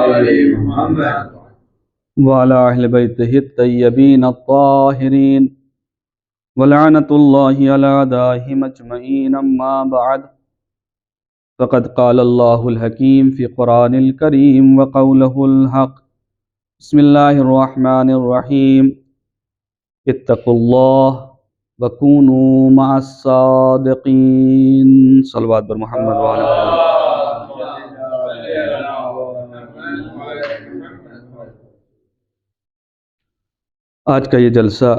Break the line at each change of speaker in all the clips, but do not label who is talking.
آل محمد
وعلى أهل بيته الطيبين الطاهرين ولعنة الله على أعدائهم أجمعين. أما بعد، فقد قال الله الحكيم في قرآن الكريم وقوله الحق. بسم الله الرحمن الرحيم. اتقوا الله وكونوا مع الصادقين. صلوات بر محمد وعلى آله. آج کا یہ جلسہ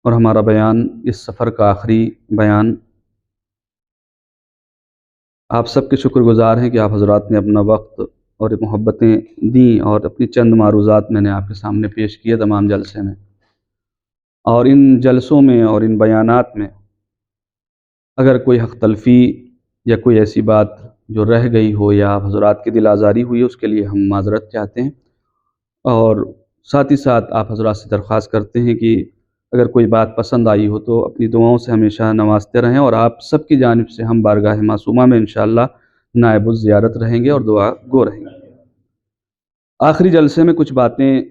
اور ہمارا بیان، اس سفر کا آخری بیان، آپ سب کے شکر گزار ہیں کہ آپ حضرات نے اپنا وقت اور محبتیں دیں اور اپنی چند معروضات میں نے آپ کے سامنے پیش کیے تمام جلسے میں. اور ان جلسوں میں اور ان بیانات میں اگر کوئی حق تلفی یا کوئی ایسی بات جو رہ گئی ہو یا آپ حضرات کی دل آزاری ہوئی ہے، اس کے لیے ہم معذرت چاہتے ہیں. اور ساتھ ہی ساتھ آپ حضرات سے درخواست کرتے ہیں کہ اگر کوئی بات پسند آئی ہو تو اپنی دعاؤں سے ہمیشہ نوازتے رہیں، اور آپ سب کی جانب سے ہم بارگاہ معصومہ میں انشاءاللہ نائب الزیارت رہیں گے اور دعا گو رہیں گے. آخری جلسے میں کچھ باتیں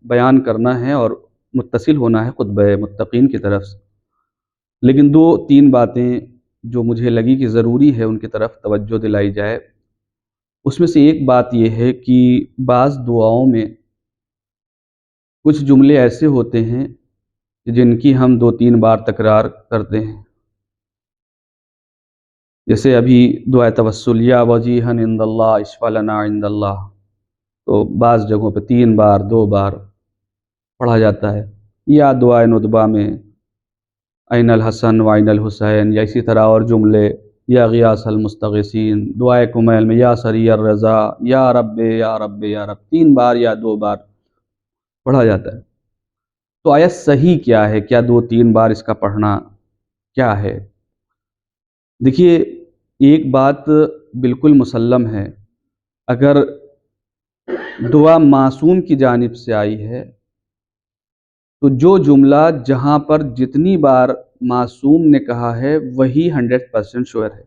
بیان کرنا ہے اور متصل ہونا ہے خطبہ متقین کی طرف سے، لیکن دو تین باتیں جو مجھے لگی کہ ضروری ہے ان کی طرف توجہ دلائی جائے. اس میں سے ایک بات یہ ہے کہ بعض دعاؤں میں کچھ جملے ایسے ہوتے ہیں جن کی ہم دو تین بار تکرار کرتے ہیں. جیسے ابھی دعائے توسل، یا وجیہا عند اللہ اشفع لنا عند اللہ، تو بعض جگہوں پہ 3 بار 2 بار پڑھا جاتا ہے. یا دعائے ندبہ میں عین الحسن و عین الحسین، یا اسی طرح اور جملے، یا غیاث المستغیثین، دعائے کمیل میں یا سری الرضا، یا رب یا رب یا رب، 3 بار یا 2 بار پڑھا جاتا ہے. تو آیا صحیح کیا ہے؟ کیا 2-3 بار اس کا پڑھنا کیا ہے؟ دیکھیے، ایک بات بالکل مسلم ہے، اگر دعا معصوم کی جانب سے آئی ہے تو جو جملہ جہاں پر جتنی بار معصوم نے کہا ہے وہی 100% شور ہے.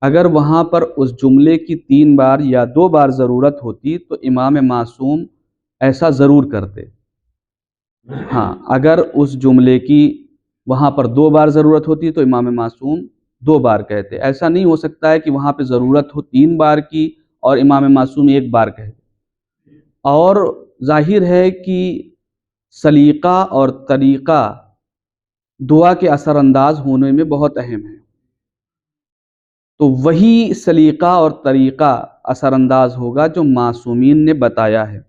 اگر وہاں پر اس جملے کی 3 بار یا 2 بار ضرورت ہوتی تو امام معصوم ایسا ضرور کرتے. ہاں، اگر اس جملے کی وہاں پر 2 بار ضرورت ہوتی تو امام معصوم 2 بار کہتے. ایسا نہیں ہو سکتا ہے کہ وہاں پہ ضرورت ہو 3 بار کی اور امام معصوم 1 بار کہتے. اور ظاہر ہے کہ سلیقہ اور طریقہ دعا کے اثر انداز ہونے میں بہت اہم ہے. تو وہی سلیقہ اور طریقہ اثر انداز ہوگا جو معصومین نے بتایا ہے.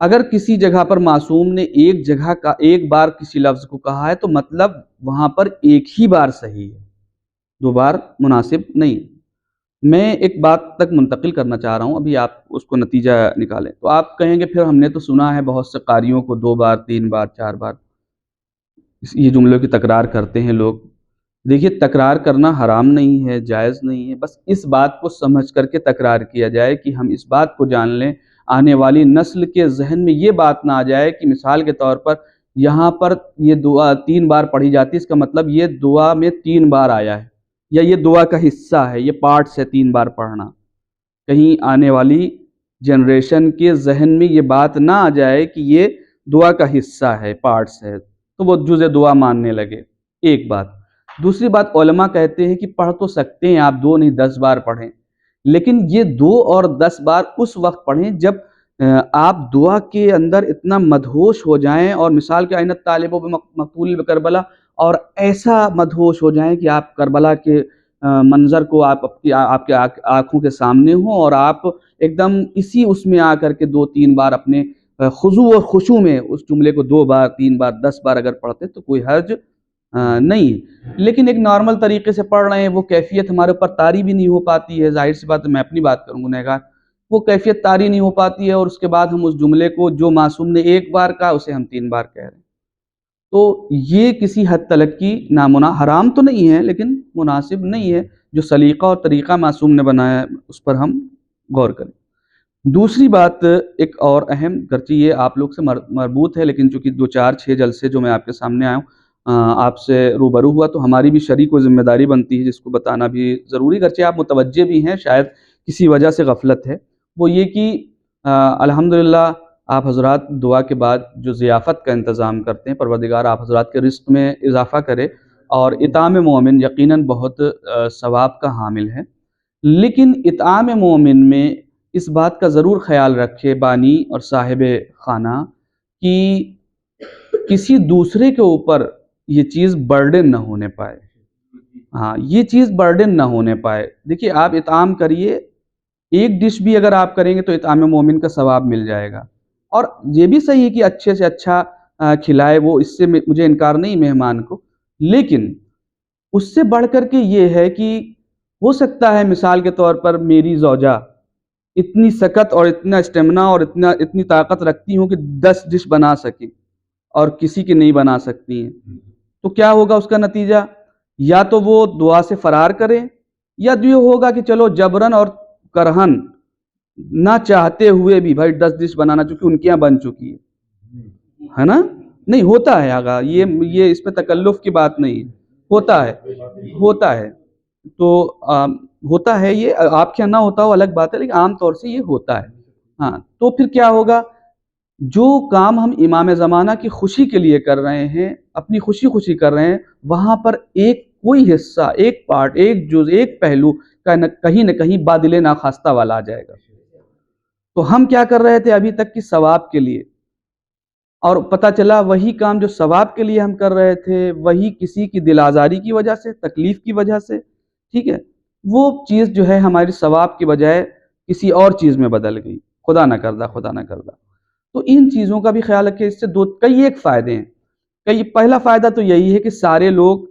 اگر کسی جگہ پر معصوم نے ایک بار کسی لفظ کو کہا ہے تو مطلب وہاں پر ایک ہی بار صحیح ہے، 2 بار مناسب نہیں. میں ایک بات تک منتقل کرنا چاہ رہا ہوں، ابھی آپ اس کو نتیجہ نکالیں. تو آپ کہیں گے پھر ہم نے تو سنا ہے بہت سے قاریوں کو 2 بار 3 بار 4 بار یہ جملوں کی تکرار کرتے ہیں لوگ. دیکھیے، تکرار کرنا حرام نہیں ہے، جائز نہیں ہے، بس اس بات کو سمجھ کر کے تکرار کیا جائے کہ ہم اس بات کو جان لیں، آنے والی نسل کے ذہن میں یہ بات نہ آ جائے کہ مثال کے طور پر یہاں پر یہ دعا 3 بار پڑھی جاتی ہے، اس کا مطلب یہ دعا میں 3 بار آیا ہے، یا یہ دعا کا حصہ ہے، یہ پارٹس ہے 3 بار پڑھنا. کہیں آنے والی جنریشن کے ذہن میں یہ بات نہ آ جائے کہ یہ دعا کا حصہ ہے، پارٹس ہے، تو وہ جزء دعا ماننے لگے. ایک بات. دوسری بات، علماء کہتے ہیں کہ پڑھ تو سکتے ہیں آپ 2 نہیں 10 بار پڑھیں، لیکن یہ 2 اور 10 بار اس وقت پڑھیں جب آپ دعا کے اندر اتنا مدہوش ہو جائیں، اور مثال کے عینت طالبوں پہ مقتول کربلا، اور ایسا مدہوش ہو جائیں کہ آپ کربلا کے منظر کو آپ کے آنکھوں کے سامنے ہوں، اور آپ ایک دم اسی اس میں آ کر کے 2-3 بار اپنے خضوع اور خشوع میں اس جملے کو 2 بار 3 بار 10 بار اگر پڑھتے تو کوئی حرج نہیں. لیکن ایک نارمل طریقے سے پڑھ رہے ہیں، وہ کیفیت ہمارے اوپر طاری بھی نہیں ہو پاتی ہے. ظاہر سی بات ہے، میں اپنی بات کروں گنہگار، وہ کیفیت طاری نہیں ہو پاتی ہے، اور اس کے بعد ہم اس جملے کو جو معصوم نے 1 بار کہا اسے ہم 3 بار کہہ رہے ہیں. تو یہ کسی حد تلک کی حرام تو نہیں ہے لیکن مناسب نہیں ہے. جو سلیقہ اور طریقہ معصوم نے بنایا ہے اس پر ہم غور کریں. دوسری بات ایک اور اہم، گرچہ یہ آپ لوگ سے مربوط ہے، لیکن چونکہ 2-4-6 جلسے جو میں آپ کے سامنے آیا ہوں آپ سے روبرو ہوا تو ہماری بھی شریک و ذمہ داری بنتی ہے جس کو بتانا بھی ضروری، گرچہ آپ متوجہ بھی ہیں شاید کسی وجہ سے غفلت ہے، وہ یہ کہ الحمدللہ آپ حضرات دعا کے بعد جو ضیافت کا انتظام کرتے ہیں، پروردگار آپ حضرات کے رزق میں اضافہ کرے، اور اطعام مومن یقیناً بہت ثواب کا حامل ہے، لیکن اطعام مومن میں اس بات کا ضرور خیال رکھے بانی اور صاحب خانہ کہ کسی دوسرے کے اوپر یہ چیز برڈن نہ ہونے پائے۔ ہاں، یہ چیز برڈن نہ ہونے پائے۔ دیکھیے، آپ اطعام کریے، ایک ڈش بھی اگر آپ کریں گے تو اطعام مومن کا ثواب مل جائے گا، اور یہ بھی صحیح ہے کہ اچھے سے اچھا کھلائے، وہ اس سے مجھے انکار نہیں مہمان کو، لیکن اس سے بڑھ کر کے یہ ہے کہ ہو سکتا ہے مثال کے طور پر میری زوجہ اتنی سکت اور اتنا اسٹیمنا اور اتنی طاقت رکھتی ہوں کہ 10 ڈش بنا سکیں اور کسی کی نہیں بنا سکتی ہیں، تو کیا ہوگا اس کا نتیجہ؟ یا تو وہ دعا سے فرار کرے، یا یہ ہوگا کہ چلو جبرن اور کرہن نہ چاہتے ہوئے بھی بھائی 10 ڈش بنانا، چونکہ ان کے یہاں بن چکی ہے نا؟ نہیں ہوتا ہے آگا، یہ اس پہ تکلف کی بات نہیں ہے، ہوتا ہے تو ہوتا ہے، یہ آپ کے یہاں نہ ہوتا ہو الگ بات ہے، لیکن عام طور سے یہ ہوتا ہے۔ ہاں، تو پھر کیا ہوگا؟ جو کام ہم امام زمانہ کی خوشی کے لیے کر رہے ہیں، اپنی خوشی کر رہے ہیں، وہاں پر ایک کوئی حصہ، ایک پارٹ، ایک جز، ایک پہلو کا کہیں نہ کہیں بادل ناخواستہ والا آ جائے گا۔ تو ہم کیا کر رہے تھے ابھی تک کہ ثواب کے لیے، اور پتہ چلا وہی کام جو ثواب کے لیے ہم کر رہے تھے، وہی کسی کی دل آزاری کی وجہ سے، تکلیف کی وجہ سے، ٹھیک ہے، وہ چیز جو ہے ہماری ثواب کی بجائے کسی اور چیز میں بدل گئی، خدا نہ کردہ۔ تو ان چیزوں کا بھی خیال رکھیں، اس سے کئی ایک فائدے ہیں۔ پہلا فائدہ تو یہی ہے کہ سارے لوگ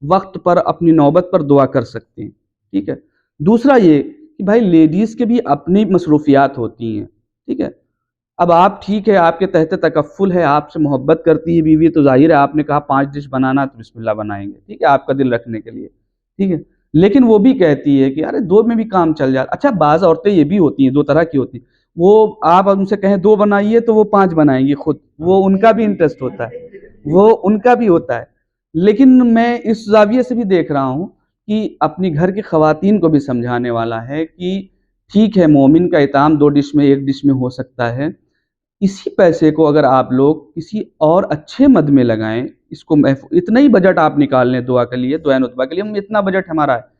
وقت پر اپنی نوبت پر دعا کر سکتے ہیں، ٹھیک ہے۔ دوسرا یہ کہ بھائی لیڈیز کے بھی اپنی مصروفیات ہوتی ہیں، ٹھیک ہے۔ اب آپ ٹھیک ہے، آپ کے تحت تکفل ہے، آپ سے محبت کرتی ہے بیوی، تو ظاہر ہے آپ نے کہا 5 ڈش بنانا تو بسم اللہ بنائیں گے، ٹھیک ہے، آپ کا دل رکھنے کے لیے، ٹھیک ہے۔ لیکن وہ بھی کہتی ہے کہ ارے 2 میں بھی کام چل جاتا۔ اچھا، بعض عورتیں یہ بھی ہوتی ہیں، 2 طرح کی ہوتی ہیں، وہ آپ ان سے کہیں 2 بنائیے تو وہ 5 بنائیں گی خود، وہ ان کا بھی انٹرسٹ ہوتا ہے، وہ ان کا بھی ہوتا ہے۔ لیکن میں اس زاویے سے بھی دیکھ رہا ہوں کہ اپنی گھر کی خواتین کو بھی سمجھانے والا ہے کہ ٹھیک ہے، مومن کا اطعام 2 ڈش میں 1 ڈش میں ہو سکتا ہے، اسی پیسے کو اگر آپ لوگ کسی اور اچھے مد میں لگائیں، اس کو اتنا ہی بجٹ آپ نکال لیں دعا کے لیے، دعائے ندبہ کے لیے، اتنا بجٹ ہمارا ہے،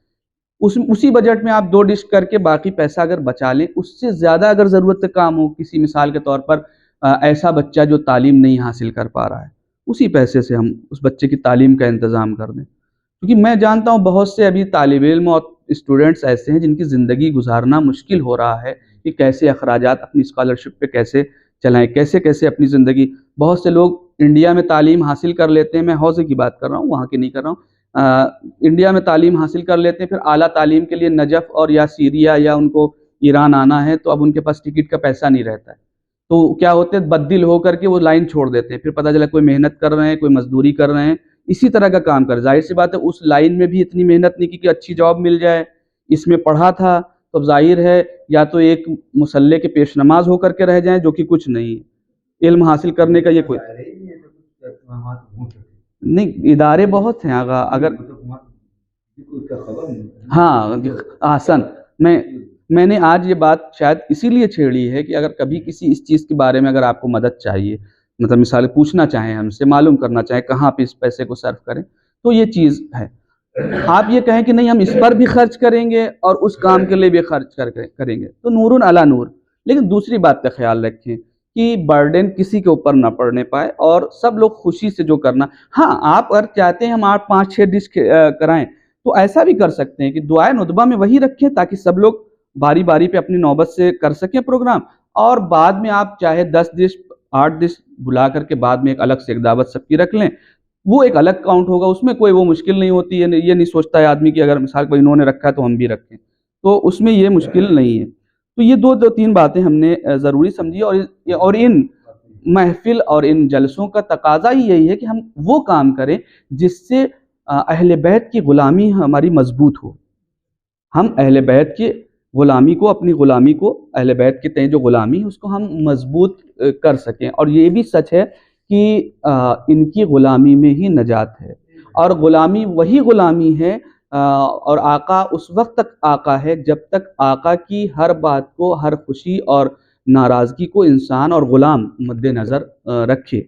اسی بجٹ میں آپ 2 ڈش کر کے باقی پیسہ اگر بچا لیں، اس سے زیادہ اگر ضرورت کا کام ہو، کسی مثال کے طور پر ایسا بچہ جو تعلیم نہیں حاصل کر پا رہا ہے، اسی پیسے سے ہم اس بچے کی تعلیم کا انتظام کر دیں، کیونکہ میں جانتا ہوں بہت سے ابھی طالب علم اور اسٹوڈنٹس ایسے ہیں جن کی زندگی گزارنا مشکل ہو رہا ہے کہ کیسے اخراجات اپنی اسکالرشپ پہ کیسے چلائیں، کیسے اپنی زندگی۔ بہت سے لوگ انڈیا میں تعلیم حاصل کر لیتے ہیں، میں حوزے کی بات کر رہا ہوں، وہاں کی نہیں کر رہا ہوں، انڈیا میں تعلیم حاصل کر لیتے ہیں، پھر اعلیٰ تعلیم کے لیے نجف اور یا سیریا یا ان کو ایران آنا ہے، تو اب ان کے پاس ٹکٹ کا پیسہ نہیں رہتا ہے، تو کیا ہوتے ہیں، بددل ہو کر کے وہ لائن چھوڑ دیتے ہیں، پھر پتہ چلا کوئی محنت کر رہے ہیں، کوئی مزدوری کر رہے ہیں، اسی طرح کا کام کر، ظاہر سی بات ہے اس لائن میں بھی اتنی محنت نہیں کی کہ اچھی جاب مل جائے، اس میں پڑھا تھا تو اب ظاہر ہے یا تو ایک مصلے کے پیش نماز ہو کر کے رہ جائیں، جو کہ کچھ نہیں ہے، علم حاصل کرنے کا یہ کوئی نہیں، ادارے بہت ہیں آگا، اگر ہاں آسن، میں نے آج یہ بات شاید اسی لیے چھیڑی ہے کہ اگر کبھی کسی اس چیز کے بارے میں اگر آپ کو مدد چاہیے، مطلب مثال پوچھنا چاہیں ہم سے، معلوم کرنا چاہیں کہاں پہ اس پیسے کو صرف کریں، تو یہ چیز ہے، آپ یہ کہیں کہ نہیں ہم اس پر بھی خرچ کریں گے اور اس کام کے لیے بھی خرچ کریں گے، تو نور علی نور، لیکن دوسری بات کا خیال رکھیں کہ برڈن کسی کے اوپر نہ پڑنے پائے، اور سب لوگ خوشی سے جو کرنا۔ ہاں، آپ اگر چاہتے ہیں ہم 8-5-6 ڈش کرائیں تو ایسا بھی کر سکتے ہیں کہ دعائے ندبہ میں وہی رکھیں تاکہ سب لوگ باری باری پہ اپنی نوبت سے کر سکیں پروگرام، اور بعد میں آپ چاہے 10 ڈش 8 ڈش بلا کر کے بعد میں ایک الگ سے ایک دعوت سب کی رکھ لیں، وہ ایک الگ کاؤنٹ ہوگا، اس میں کوئی وہ مشکل نہیں ہوتی ہے، یہ نہیں سوچتا ہے آدمی کہ اگر مثال کو انہوں نے رکھا ہے تو ہم بھی رکھیں، تو اس میں یہ مشکل نہیں ہے۔ تو یہ 2-3 باتیں ہم نے ضروری سمجھی، اور ان محفل اور ان جلسوں کا تقاضا ہی یہی ہے کہ ہم وہ کام کریں جس سے اہل بیت کی غلامی ہماری مضبوط ہو، ہم اہل بیت کی غلامی کو، اپنی غلامی کو، اہل بیت کے تئیں جو غلامی ہے اس کو ہم مضبوط کر سکیں، اور یہ بھی سچ ہے کہ ان کی غلامی میں ہی نجات ہے، اور غلامی وہی غلامی ہے اور آقا اس وقت تک آقا ہے جب تک آقا کی ہر بات کو، ہر خوشی اور ناراضگی کو انسان اور غلام مد نظر رکھے۔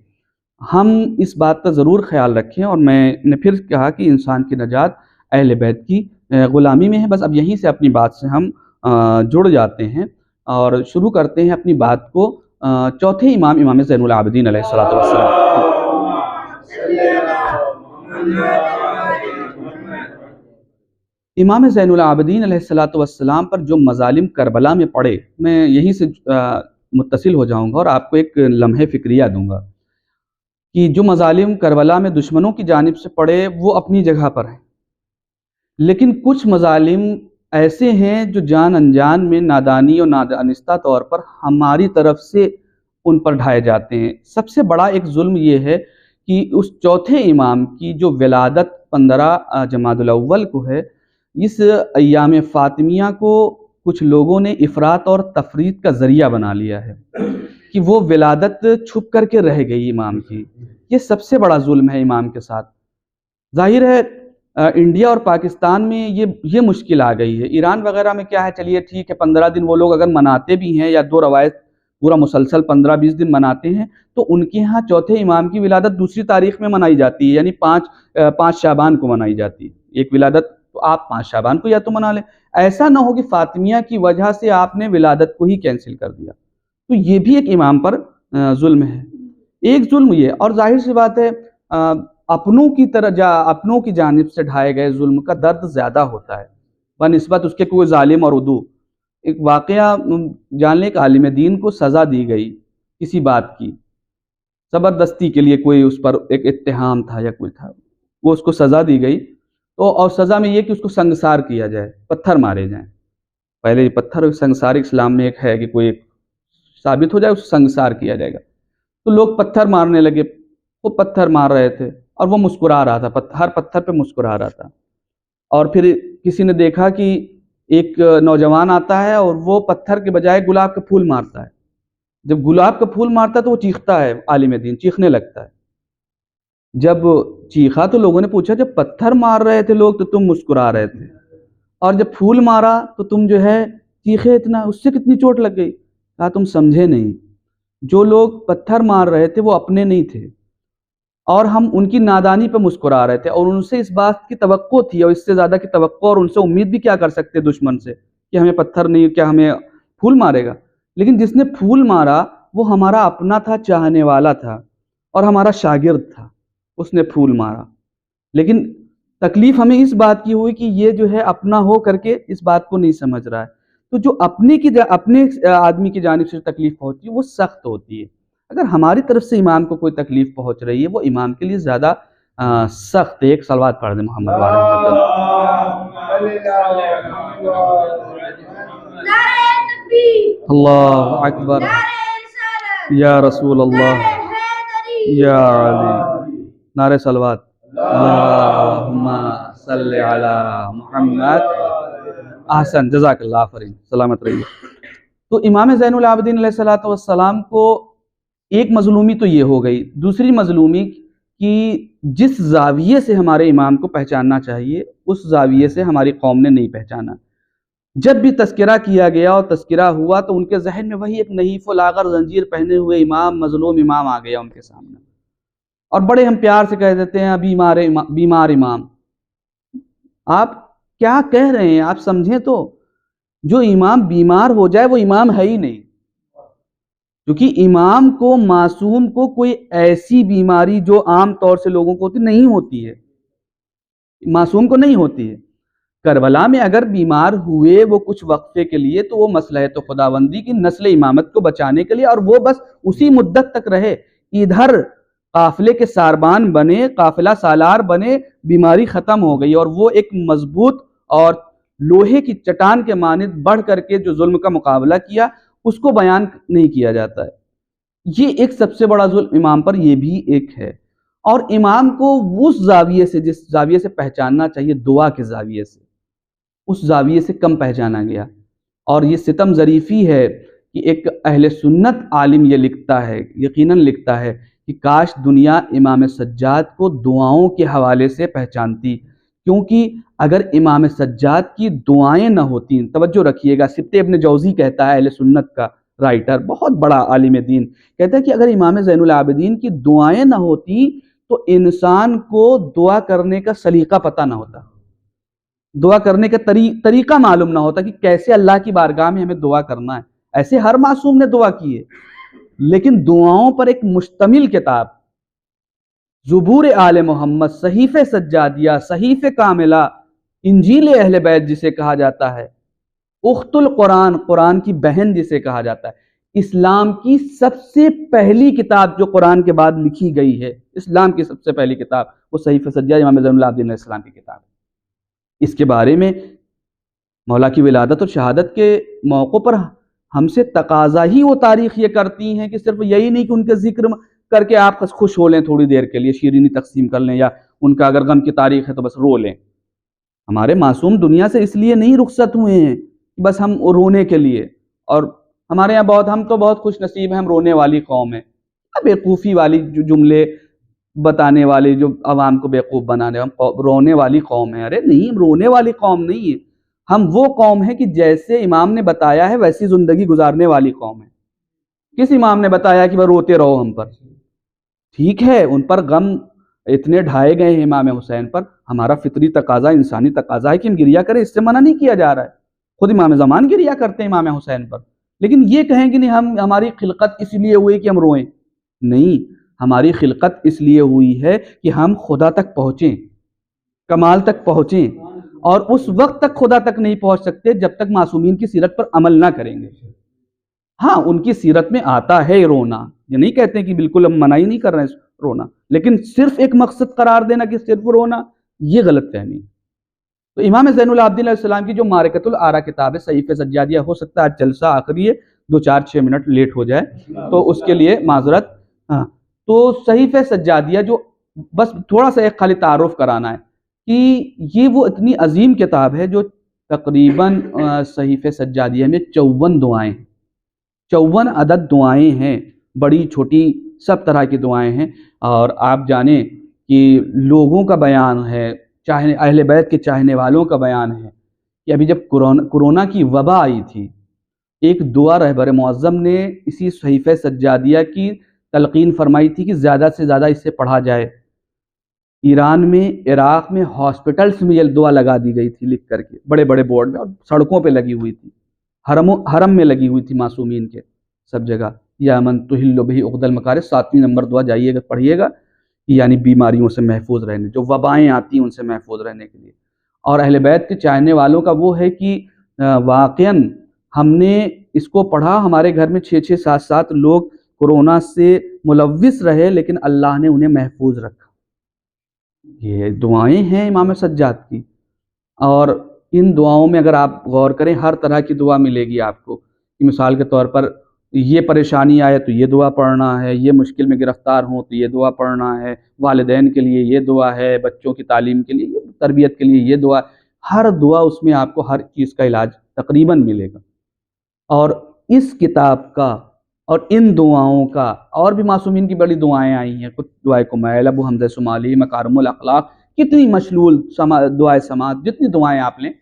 ہم اس بات کا ضرور خیال رکھیں، اور میں نے پھر کہا کہ انسان کی نجات اہل بیت کی غلامی میں ہے۔ بس اب یہیں سے اپنی بات سے ہم جڑ جاتے ہیں اور شروع کرتے ہیں اپنی بات کو چوتھے امام، امام زین العابدین علیہ الصلوۃ والسلام۔ امام زین العابدین علیہ الصلوۃ والسلام پر جو مظالم کربلا میں پڑے، میں یہیں سے متصل ہو جاؤں گا اور آپ کو ایک لمحے فکریہ دوں گا کہ جو مظالم کربلا میں دشمنوں کی جانب سے پڑے وہ اپنی جگہ پر ہیں، لیکن کچھ مظالم ایسے ہیں جو جان انجان میں نادانی اور نادانستہ طور پر ہماری طرف سے ان پر ڈھائے جاتے ہیں۔ سب سے بڑا ایک ظلم یہ ہے کہ اس چوتھے امام کی جو ولادت 15 جمادی الاول کو ہے، اس ایام فاطمیہ کو کچھ لوگوں نے افراط اور تفریط کا ذریعہ بنا لیا ہے کہ وہ ولادت چھپ کر کے رہ گئی امام کی۔ یہ سب سے بڑا ظلم ہے امام کے ساتھ۔ ظاہر ہے انڈیا اور پاکستان میں یہ مشکل آ گئی ہے۔ ایران وغیرہ میں کیا ہے، چلیے ٹھیک ہے 15 دن وہ لوگ اگر مناتے بھی ہیں یا دو روایت پورا مسلسل 15-20 دن مناتے ہیں، تو ان کے ہاں چوتھے امام کی ولادت دوسری تاریخ میں منائی جاتی ہے، یعنی 5 شعبان کو منائی جاتی ہے۔ ایک ولادت تو آپ 5 شعبان کو یا تو منا لیں، ایسا نہ ہو کہ فاطمیہ کی وجہ سے آپ نے ولادت کو ہی کینسل کر دیا۔ تو یہ بھی ایک امام پر ظلم ہے۔ ایک ظلم یہ، اور ظاہر سی بات ہے اپنوں کی جانب سے ڈھائے گئے ظلم کا درد زیادہ ہوتا ہے بنسبت اس کے کوئی ظالم اور عدو۔ ایک واقعہ جان لیں، ایک عالم دین کو سزا دی گئی کسی بات کی، زبردستی کے لیے کوئی اس پر ایک اتہام تھا یا کوئی تھا، وہ اس کو سزا دی گئی، تو اور سزا میں یہ کہ اس کو سنگسار کیا جائے، پتھر مارے جائیں۔ پہلے پتھر سنگسار اسلام میں ایک ہے کہ کوئی ثابت ہو جائے اس کو سنگسار کیا جائے گا، تو لوگ پتھر مارنے لگے، وہ پتھر مار رہے تھے اور وہ مسکرا رہا تھا، ہر پتھر پہ مسکرا رہا تھا۔ اور پھر کسی نے دیکھا کہ ایک نوجوان آتا ہے اور وہ پتھر کے بجائے گلاب کا پھول مارتا ہے۔ جب گلاب کا پھول مارتا ہے تو وہ چیختا ہے، عالم دین چیخنے لگتا ہے۔ جب چیخا تو لوگوں نے پوچھا جب پتھر مار رہے تھے لوگ تو تم مسکرا رہے تھے، اور جب پھول مارا تو تم جو ہے چیخے اتنا، اس سے کتنی چوٹ لگ گئی؟ کہا تم سمجھے نہیں، جو لوگ پتھر مار رہے تھے وہ اپنے نہیں تھے، اور ہم ان کی نادانی پہ مسکرا رہے تھے، اور ان سے اس بات کی توقع تھی، اور اس سے زیادہ کی توقع اور ان سے امید بھی کیا کر سکتے دشمن سے کہ ہمیں پتھر نہیں، کیا ہمیں پھول مارے گا؟ لیکن جس نے پھول مارا وہ ہمارا اپنا تھا، چاہنے والا تھا اور ہمارا شاگرد تھا، اس نے پھول مارا۔ لیکن تکلیف ہمیں اس بات کی ہوئی کہ یہ جو ہے اپنا ہو کر کے اس بات کو نہیں سمجھ رہا ہے۔ تو جو اپنے آدمی کی جانب سے تکلیف پہنچتی ہے وہ سخت ہوتی ہے، اگر ہماری طرف سے امام کو کوئی تکلیف پہنچ رہی ہے وہ امام کے لیے زیادہ سخت ہے۔ ایک صلوات پڑھ دیں محمد وعلیہ اللہ اکبر، یا رسول اللہ، یا علی، نعرہ صلوات، اللہم صلی علی محمد۔ احسن، جزاک اللہ، آفرین، سلامت رہیے۔ تو امام زین العابدین علیہ الصلوۃ والسلام کو ایک مظلومی تو یہ ہو گئی، دوسری مظلومی کہ جس زاویے سے ہمارے امام کو پہچاننا چاہیے اس زاویے سے ہماری قوم نے نہیں پہچانا۔ جب بھی تذکرہ کیا گیا اور تذکرہ ہوا تو ان کے ذہن میں وہی ایک نحیف و لاغر زنجیر پہنے ہوئے امام، مظلوم امام آ گیا ان کے سامنے، اور بڑے ہم پیار سے کہہ دیتے ہیں بیمار امام۔ آپ کیا کہہ رہے ہیں؟ آپ سمجھیں تو، جو امام بیمار ہو جائے وہ امام ہے ہی نہیں، کیونکہ امام کو، معصوم کو کوئی ایسی بیماری جو عام طور سے لوگوں کو ہوتی نہیں ہوتی ہے، معصوم کو نہیں ہوتی ہے۔ کربلا میں اگر بیمار ہوئے وہ کچھ وقفے کے لیے تو وہ مصلحت خداوندی کی نسل امامت کو بچانے کے لیے، اور وہ بس اسی مدت تک رہے، ادھر قافلے کے ساربان بنے، قافلہ سالار بنے، بیماری ختم ہو گئی، اور وہ ایک مضبوط اور لوہے کی چٹان کے مانند بڑھ کر کے جو ظلم کا مقابلہ کیا اس کو بیان نہیں کیا جاتا ہے۔ یہ ایک سب سے بڑا ظلم امام پر یہ بھی ایک ہے، اور امام کو اس زاویے سے، جس زاویے سے پہچاننا چاہیے دعا کے زاویے سے، اس زاویے سے کم پہچانا گیا۔ اور یہ ستم ظریفی ہے کہ ایک اہل سنت عالم یہ لکھتا ہے، یقیناً لکھتا ہے کہ کاش دنیا امام سجاد کو دعاؤں کے حوالے سے پہچانتی، کیونکہ اگر امام سجاد کی دعائیں نہ ہوتی، توجہ رکھیے گا، سبط ابن جوزی کہتا ہے، اہل سنت کا رائٹر، بہت بڑا عالم دین، کہتا ہے کہ اگر امام زین العابدین کی دعائیں نہ ہوتی تو انسان کو دعا کرنے کا سلیقہ پتہ نہ ہوتا، دعا کرنے کا طریقہ معلوم نہ ہوتا کہ کیسے اللہ کی بارگاہ میں ہمیں دعا کرنا ہے۔ ایسے ہر معصوم نے دعا کی ہے، لیکن دعاؤں پر ایک مشتمل کتاب، زبور آل محمد، صحیفہ سجادیہ، صحیفہ کاملہ، انجیل اہل بیت جسے کہا جاتا ہے، اخت القرآن، قرآن کی بہن جسے کہا جاتا ہے، اسلام کی سب سے پہلی کتاب جو قرآن کے بعد لکھی گئی ہے، اسلام کی سب سے پہلی کتاب، وہ صحیفہ سجادیہ امام زین العابدین علیہ السلام کی کتاب ہے۔ اس کے بارے میں مولا کی ولادت اور شہادت کے موقع پر ہم سے تقاضا ہی وہ تاریخ یہ کرتی ہیں کہ صرف یہی نہیں کہ ان کے ذکر کر کے آپ خوش ہو لیں تھوڑی دیر کے لیے، شیرینی تقسیم کر لیں، یا ان کا اگر غم کی تاریخ ہے تو بس رو لیں۔ ہمارے معصوم دنیا سے اس لیے نہیں رخصت ہوئے ہیں بس ہم رونے کے لیے، اور ہمارے یہاں ہم تو بہت خوش نصیب ہیں، ہم رونے والی قوم ہیں، بیوقوفی والی جو جملے بتانے والے، جو عوام کو بیوقوف بنانے، ہم رونے والی قوم ہیں۔ ارے نہیں، ہم رونے والی قوم نہیں ہے، ہم وہ قوم ہے کہ جیسے امام نے بتایا ہے ویسی زندگی گزارنے والی قوم ہے۔ کس امام نے بتایا کہ وہ روتے رہو ہم پر؟ ٹھیک ہے، ان پر غم اتنے ڈھائے گئے ہیں امام حسین پر، ہمارا فطری تقاضا، انسانی تقاضا ہے کہ ہم گریا کریں، اس سے منع نہیں کیا جا رہا ہے، خود امام زمان گریا کرتے ہیں امام حسین پر، لیکن یہ کہیں کہ نہیں ہماری خلقت اس لیے ہوئی کہ ہم روئیں، نہیں، ہماری خلقت اس لیے ہوئی ہے کہ ہم خدا تک پہنچیں، کمال تک پہنچیں، اور اس وقت تک خدا تک نہیں پہنچ سکتے جب تک معصومین کی سیرت پر عمل نہ کریں گے۔ ہاں، ان کی سیرت میں آتا ہے رونا، یہ نہیں کہتے کہ بالکل ہم منع ہی نہیں کر رہے ہیں رونا، لیکن صرف ایک مقصد قرار دینا کہ صرف رونا، یہ غلط فہمی۔ تو امام زین العابدین علیہ السلام کی جو معرکۃ الآراء کتاب ہے، صحیفہ سجادیہ، ہو سکتا ہے آج جلسہ آخری ہے، 2-4-6 منٹ لیٹ ہو جائے تو اس کے لیے معذرت۔ ہاں، تو صحیفہ سجادیہ جو، بس تھوڑا سا ایک خالی تعارف کرانا ہے کہ یہ وہ اتنی عظیم کتاب ہے جو تقریباً صحیفہ سجادیہ میں 54 دعائیں ہیں، 54 عدد دعائیں ہیں، بڑی چھوٹی سب طرح کی دعائیں ہیں، اور آپ جانیں کہ لوگوں کا بیان ہے، چاہنے اہل بیت کے چاہنے والوں کا بیان ہے کہ ابھی جب کرونا کی وبا آئی تھی، ایک دعا رہبر معظم نے اسی صحیفہ سجادیہ کی تلقین فرمائی تھی کہ زیادہ سے زیادہ اسے پڑھا جائے۔ ایران میں، عراق میں، ہاسپٹلس میں یہ دعا لگا دی گئی تھی لکھ کر کے، بڑے بڑے بورڈ میں، اور سڑکوں پہ لگی ہوئی تھی، حرم میں لگی ہوئی تھی، معصومین کے سب جگہ، یا من تحل بہ عقد المکارہ، 7ویں نمبر دعا جائیے گا پڑھیے گا، یعنی بیماریوں سے محفوظ رہنے، جو وبائیں آتی ہیں ان سے محفوظ رہنے کے لیے۔ اور اہل بیت کے چاہنے والوں کا وہ ہے کہ واقعاً ہم نے اس کو پڑھا، ہمارے گھر میں 6-6 7-7 لوگ کورونا سے ملوث رہے لیکن اللہ نے انہیں محفوظ رکھا۔ یہ دعائیں ہیں امام سجاد کی، اور ان دعاؤں میں اگر آپ غور کریں ہر طرح کی دعا ملے گی آپ کو، کہ مثال کے طور پر یہ پریشانی آئے تو یہ دعا پڑھنا ہے، یہ مشکل میں گرفتار ہوں تو یہ دعا پڑھنا ہے، والدین کے لیے یہ دعا ہے، بچوں کی تعلیم کے لیے، تربیت کے لیے یہ دعا، ہر دعا اس میں آپ کو ہر چیز کا علاج تقریباً ملے گا۔ اور اس کتاب کا اور ان دعاؤں کا، اور بھی معصومین کی بڑی دعائیں آئی ہیں، کچھ دعائے کمیل، ابو حمزہ شمالی، مکارم الاخلاق، کتنی مشلول دعائے سماعت، جتنی دعائیں آپ لیں،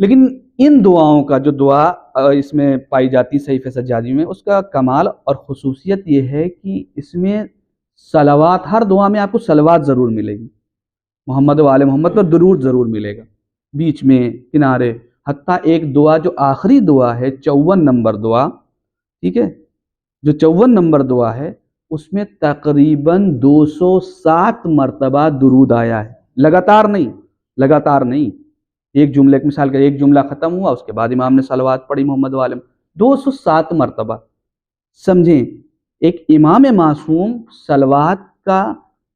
لیکن ان دعاؤں کا جو دعا اس میں پائی جاتی صحیفہ سجادی میں، اس کا کمال اور خصوصیت یہ ہے کہ اس میں صلوات، ہر دعا میں آپ کو صلوات ضرور ملے گی، محمد و آل محمد پر درود ضرور ملے گا، بیچ میں، کنارے، حتیٰ ایک دعا جو آخری دعا ہے، 54 نمبر دعا، ٹھیک ہے، جو 54 نمبر دعا ہے، اس میں تقریباً 207 مرتبہ درود آیا ہے، لگاتار نہیں، ایک جملے ایک مثال کا ایک جملہ ختم ہوا، اس کے بعد امام نے صلوات پڑھی محمد والم، 207 مرتبہ۔ سمجھیں، ایک امام معصوم صلوات کا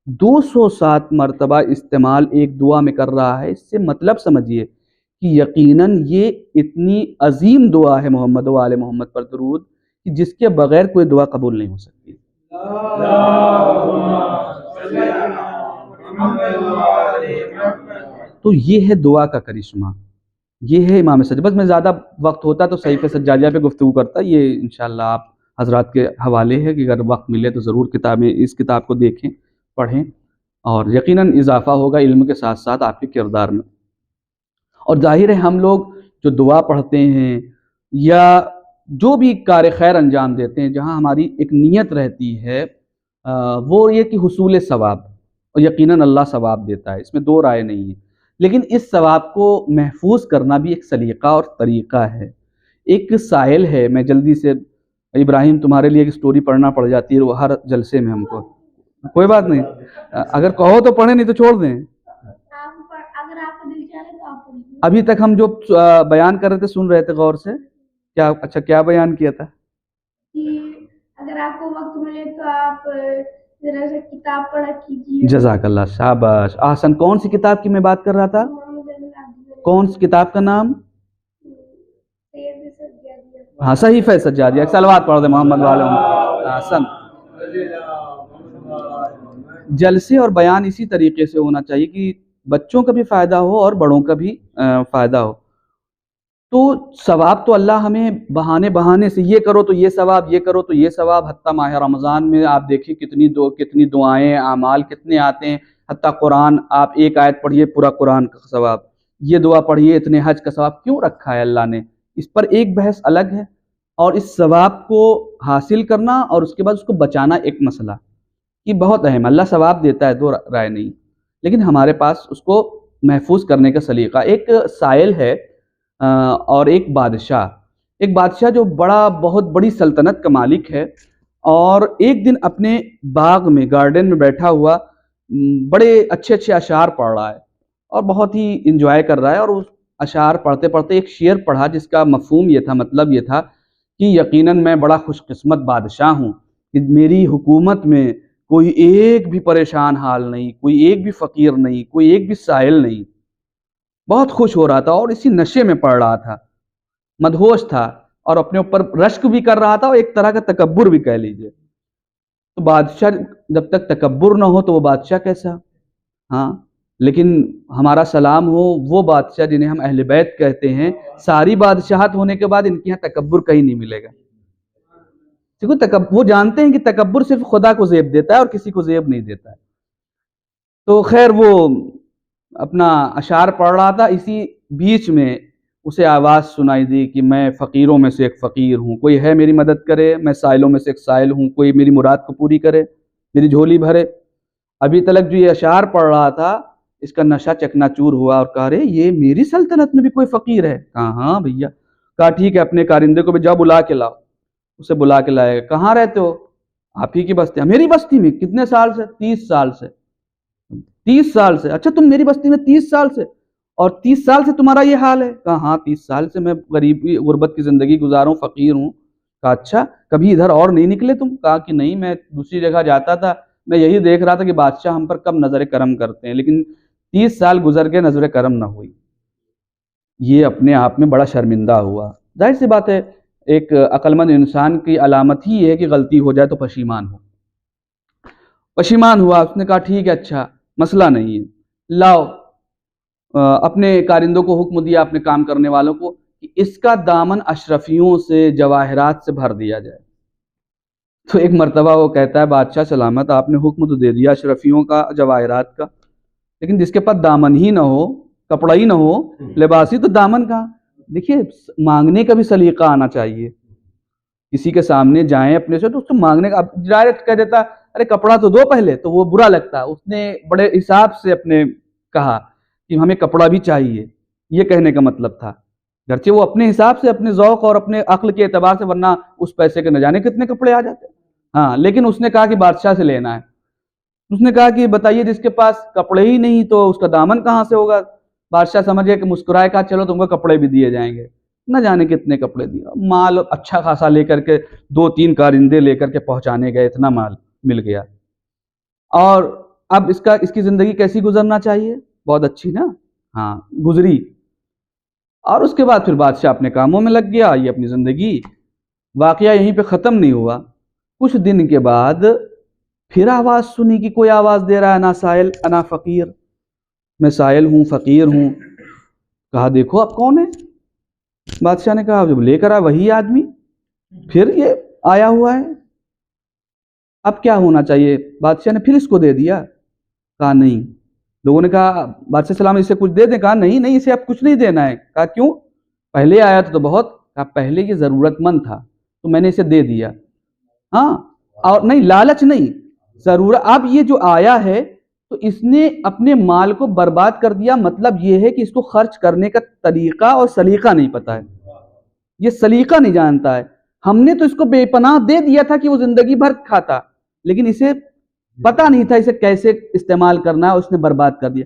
207 مرتبہ استعمال ایک دعا میں کر رہا ہے، اس سے مطلب سمجھیے کہ یقیناً یہ اتنی عظیم دعا ہے محمد و آل محمد پر درود، کہ جس کے بغیر کوئی دعا قبول نہیں ہو سکتی۔ تو یہ ہے دعا کا کرشمہ، یہ ہے امام سجاد۔ بس میں زیادہ وقت ہوتا تو صحیفہ سجادیہ پہ گفتگو کرتا، یہ انشاءاللہ آپ حضرات کے حوالے ہے کہ اگر وقت ملے تو ضرور اس کتاب کو دیکھیں، پڑھیں۔ اور یقیناً اضافہ ہوگا علم کے ساتھ ساتھ آپ کے کردار میں۔ اور ظاہر ہے ہم لوگ جو دعا پڑھتے ہیں یا جو بھی کار خیر انجام دیتے ہیں، جہاں ہماری ایک نیت رہتی ہے وہ یہ کہ حصول ثواب، اور یقیناً اللہ ثواب دیتا ہے، اس میں دو رائے نہیں ہے، لیکن اس ثواب کو محفوظ کرنا بھی ایک سلیقہ اور طریقہ ہے۔ ایک سائل ہے، میں جلدی سے، ابراہیم تمہارے لیے ایک سٹوری پڑھنا پڑ جاتی ہے وہ ہر جلسے میں ہم کو، کوئی بات نہیں، اگر کہو تو پڑھیں، نہیں تو چھوڑ دیں۔ ابھی تک ہم جو بیان کر رہے تھے سن رہے تھے غور سے، کیا اچھا کیا بیان کیا تھا؟
اگر آپ کو وقت ملے تو آپ ذرا سے کتاب پڑھا کیجیے۔
جزاک اللہ، شاباش، احسن۔ کون سی کتاب کی میں بات کر رہا تھا؟ کون سی کتاب کا نام؟ ہاں، صحیفہ سجادیہ۔ ایک صلوات پڑھ دے محمد والے۔ احسن۔ جلسے اور بیان اسی طریقے سے ہونا چاہیے کہ بچوں کا بھی فائدہ ہو اور بڑوں کا بھی فائدہ ہو۔ تو ثواب تو اللہ ہمیں بہانے سے، یہ کرو تو یہ ثواب، یہ کرو تو یہ ثواب، حتیٰ ماہ رمضان میں آپ دیکھیں کتنی دعائیں، اعمال کتنے آتے ہیں، حتیٰ قرآن آپ ایک آیت پڑھیے پورا قرآن کا ثواب، یہ دعا پڑھیے اتنے حج کا ثواب، کیوں رکھا ہے اللہ نے؟ اس پر ایک بحث الگ ہے، اور اس ثواب کو حاصل کرنا اور اس کے بعد اس کو بچانا ایک مسئلہ، یہ بہت اہم۔ اللہ ثواب دیتا ہے، دو رائے نہیں، لیکن ہمارے پاس اس کو محفوظ کرنے کا سلیقہ۔ ایک سائل ہے اور ایک بادشاہ جو بہت بڑی سلطنت کا مالک ہے، اور ایک دن اپنے باغ میں، گارڈن میں بیٹھا ہوا بڑے اچھے اشعار پڑھ رہا ہے اور بہت ہی انجوائے کر رہا ہے، اور اس اشعار پڑھتے پڑھتے ایک شعر پڑھا جس کا مفہوم یہ تھا، مطلب یہ تھا کہ یقیناً میں بڑا خوش قسمت بادشاہ ہوں کہ میری حکومت میں کوئی ایک بھی پریشان حال نہیں، کوئی ایک بھی فقیر نہیں، کوئی ایک بھی سائل نہیں۔ بہت خوش ہو رہا تھا اور اسی نشے میں پڑ رہا تھا، مدہوش تھا، اور اپنے اوپر رشک بھی کر رہا تھا اور ایک طرح کا تکبر بھی کہہ لیجئے۔ تو بادشاہ جب تک تکبر نہ ہو تو وہ بادشاہ کیسا؟ ہاں، لیکن ہمارا سلام ہو وہ بادشاہ جنہیں ہم اہل بیت کہتے ہیں، ساری بادشاہت ہونے کے بعد ان کے یہاں تکبر کہیں نہیں ملے گا، کیونکہ وہ جانتے ہیں کہ تکبر صرف خدا کو زیب دیتا ہے اور کسی کو زیب نہیں دیتا ہے۔ تو خیر وہ اپنا اشعار پڑھ رہا تھا، اسی بیچ میں اسے آواز سنائی دی کہ میں فقیروں میں سے ایک فقیر ہوں، کوئی ہے میری مدد کرے، میں سائلوں میں سے ایک سائل ہوں، کوئی میری مراد کو پوری کرے، میری جھولی بھرے۔ ابھی تلک جو یہ اشعار پڑھ رہا تھا اس کا نشہ چکنا چور ہوا اور کہا رہے یہ میری سلطنت میں بھی کوئی فقیر ہے؟ کہا ہاں بھیا۔ کہا ٹھیک ہے، اپنے کارندے کو بھی جا بلا کے لاؤ۔ اسے بلا کے لائے گا۔ کہاں رہتے ہو؟ آپ ہی کی بستی۔ میری بستی میں؟ کتنے سال سے؟ 30 سال سے۔ 30 سال سے؟ اچھا تم میری بستی میں 30 سال سے، اور 30 سال سے تمہارا یہ حال ہے؟ کہا ہاں 30 سال سے میں غریبی غربت کی زندگی گزاروں، فقیر ہوں۔ کہا اچھا کبھی ادھر اور نہیں نکلے تم؟ کہا کہ نہیں، میں دوسری جگہ جاتا تھا، میں یہی دیکھ رہا تھا کہ بادشاہ ہم پر کب نظر کرم کرتے ہیں، لیکن 30 سال گزر کے نظر کرم نہ ہوئی۔ یہ اپنے آپ میں بڑا شرمندہ ہوا۔ ظاہر سی بات ہے، ایک عقل مند انسان کی علامت ہی ہے کہ غلطی ہو جائے تو پشیمان ہوا۔ اس نے کہا ٹھیک ہے، اچھا مسئلہ نہیں ہے، لاؤ۔ اپنے کارندوں کو حکم دیا، اپنے کام کرنے والوں کو، کہ اس کا دامن اشرفیوں سے، جواہرات سے بھر دیا جائے۔ تو ایک مرتبہ وہ کہتا ہے بادشاہ سلامت، آپ نے حکم تو دے دیا اشرفیوں کا، جواہرات کا، لیکن جس کے پاس دامن ہی نہ ہو، کپڑا ہی نہ ہو، لباس ہی، تو دامن کہاں؟ دیکھیے مانگنے کا بھی سلیقہ آنا چاہیے۔ کسی کے سامنے جائیں اپنے سے تو اس کو مانگنے کا، اب ڈائریکٹ کہہ دیتا ارے کپڑا تو دو پہلے، تو وہ برا لگتا۔ اس نے بڑے حساب سے اپنے کہا کہ ہمیں کپڑا بھی چاہیے، یہ کہنے کا مطلب تھا، گرچہ وہ اپنے حساب سے، اپنے ذوق اور اپنے عقل کے اعتبار سے، ورنہ اس پیسے کے نہ جانے کتنے کپڑے آ جاتے، ہاں، لیکن اس نے کہا کہ بادشاہ سے لینا ہے۔ اس نے کہا کہ بتائیے جس کے پاس کپڑے ہی نہیں تو اس کا دامن کہاں سے ہوگا؟ بادشاہ سمجھ گیا کہ مسکرائے، کہا چلو تم کو کپڑے بھی دیے جائیں گے۔ نہ جانے کتنے کپڑے دیے، مال اچھا خاصا لے کر کے 2-3 کارندے لے کر کے پہنچانے گئے، اتنا مال مل گیا۔ اور اب اس کی زندگی کیسی گزرنا چاہیے؟ بہت اچھی نا؟ ہاں، گزری۔ اور اس کے بعد پھر بادشاہ اپنے کاموں میں لگ گیا، یہ اپنی زندگی۔ واقعہ یہیں پہ ختم نہیں ہوا، کچھ دن کے بعد پھر آواز سنی کہ کوئی آواز دے رہا ہے، انا سائل انا فقیر، میں سائل ہوں، فقیر ہوں۔ کہا دیکھو اب کون ہے؟ بادشاہ نے کہا جب لے کر آیا وہی آدمی، پھر یہ آیا ہوا ہے، اب کیا ہونا چاہیے؟ بادشاہ نے پھر اس کو دے دیا۔ کہا نہیں. لوگوں نے کہا بادشاہ سلام اسے کچھ دے دیں. کہا نہیں نہیں اسے اب کچھ نہیں دینا ہے. کہا کیوں؟ پہلے آیا تھا تو بہت. کہا پہلے یہ ضرورت مند تھا تو میں نے اسے دے دیا. ہاں اور نہیں لالچ نہیں ضرورت. اب یہ جو آیا ہے تو اس نے اپنے مال کو برباد کر دیا. مطلب یہ ہے کہ اس کو خرچ کرنے کا طریقہ اور سلیقہ نہیں پتا ہے. یہ سلیقہ نہیں جانتا ہے. ہم نے تو اس کو بے پناہ دے دیا تھا کہ وہ زندگی بھر کھاتا, لیکن اسے پتا نہیں تھا اسے کیسے استعمال کرنا ہے, اس نے برباد کر دیا.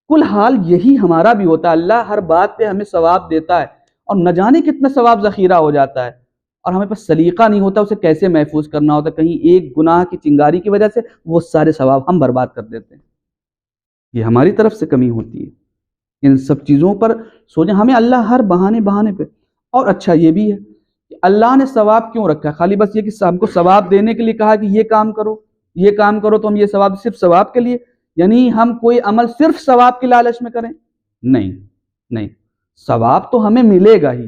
کل حال یہی ہمارا بھی ہوتا ہے. اللہ ہر بات پہ ہمیں ثواب دیتا ہے اور نہ جانے کتنا ثواب ذخیرہ ہو جاتا ہے, اور ہمیں پاس سلیقہ نہیں ہوتا اسے کیسے محفوظ کرنا ہوتا. کہیں ایک گناہ کی چنگاری کی وجہ سے وہ سارے ثواب ہم برباد کر دیتے ہیں. یہ ہماری طرف سے کمی ہوتی ہے. ان سب چیزوں پر سوچیں. ہمیں اللہ ہر بہانے پہ. اور اچھا یہ بھی ہے کہ اللہ نے ثواب کیوں رکھا ہے؟ خالی بس یہ کہ ہم کو ثواب دینے کے لیے کہا کہ یہ کام کرو یہ کام کرو تو ہم یہ ثواب صرف ثواب کے لیے, یعنی ہم کوئی عمل صرف ثواب کے لالچ میں کریں؟ نہیں. ثواب تو ہمیں ملے گا ہی,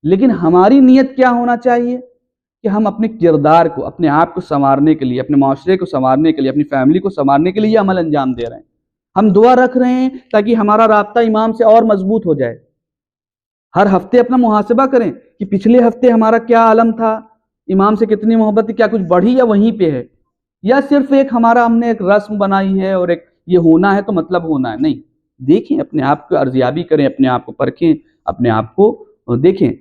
لیکن ہماری نیت کیا ہونا چاہیے کہ ہم اپنے کردار کو, اپنے آپ کو سنوارنے کے لیے, اپنے معاشرے کو سنوارنے کے لیے, اپنی فیملی کو سنوارنے کے لیے یہ عمل انجام دے رہے ہیں. ہم دعا رکھ رہے ہیں تاکہ ہمارا رابطہ امام سے اور مضبوط ہو جائے. ہر ہفتے اپنا محاسبہ کریں کہ پچھلے ہفتے ہمارا کیا عالم تھا, امام سے کتنی محبت تھی, کیا کچھ بڑھی یا وہیں پہ ہے, یا صرف ایک ہمارا ہم نے ایک رسم بنائی ہے اور ایک یہ ہونا ہے تو مطلب ہونا ہے. نہیں, دیکھیں اپنے آپ کو ارزیابی کریں, اپنے آپ کو پرکھیں, اپنے آپ کو دیکھیں.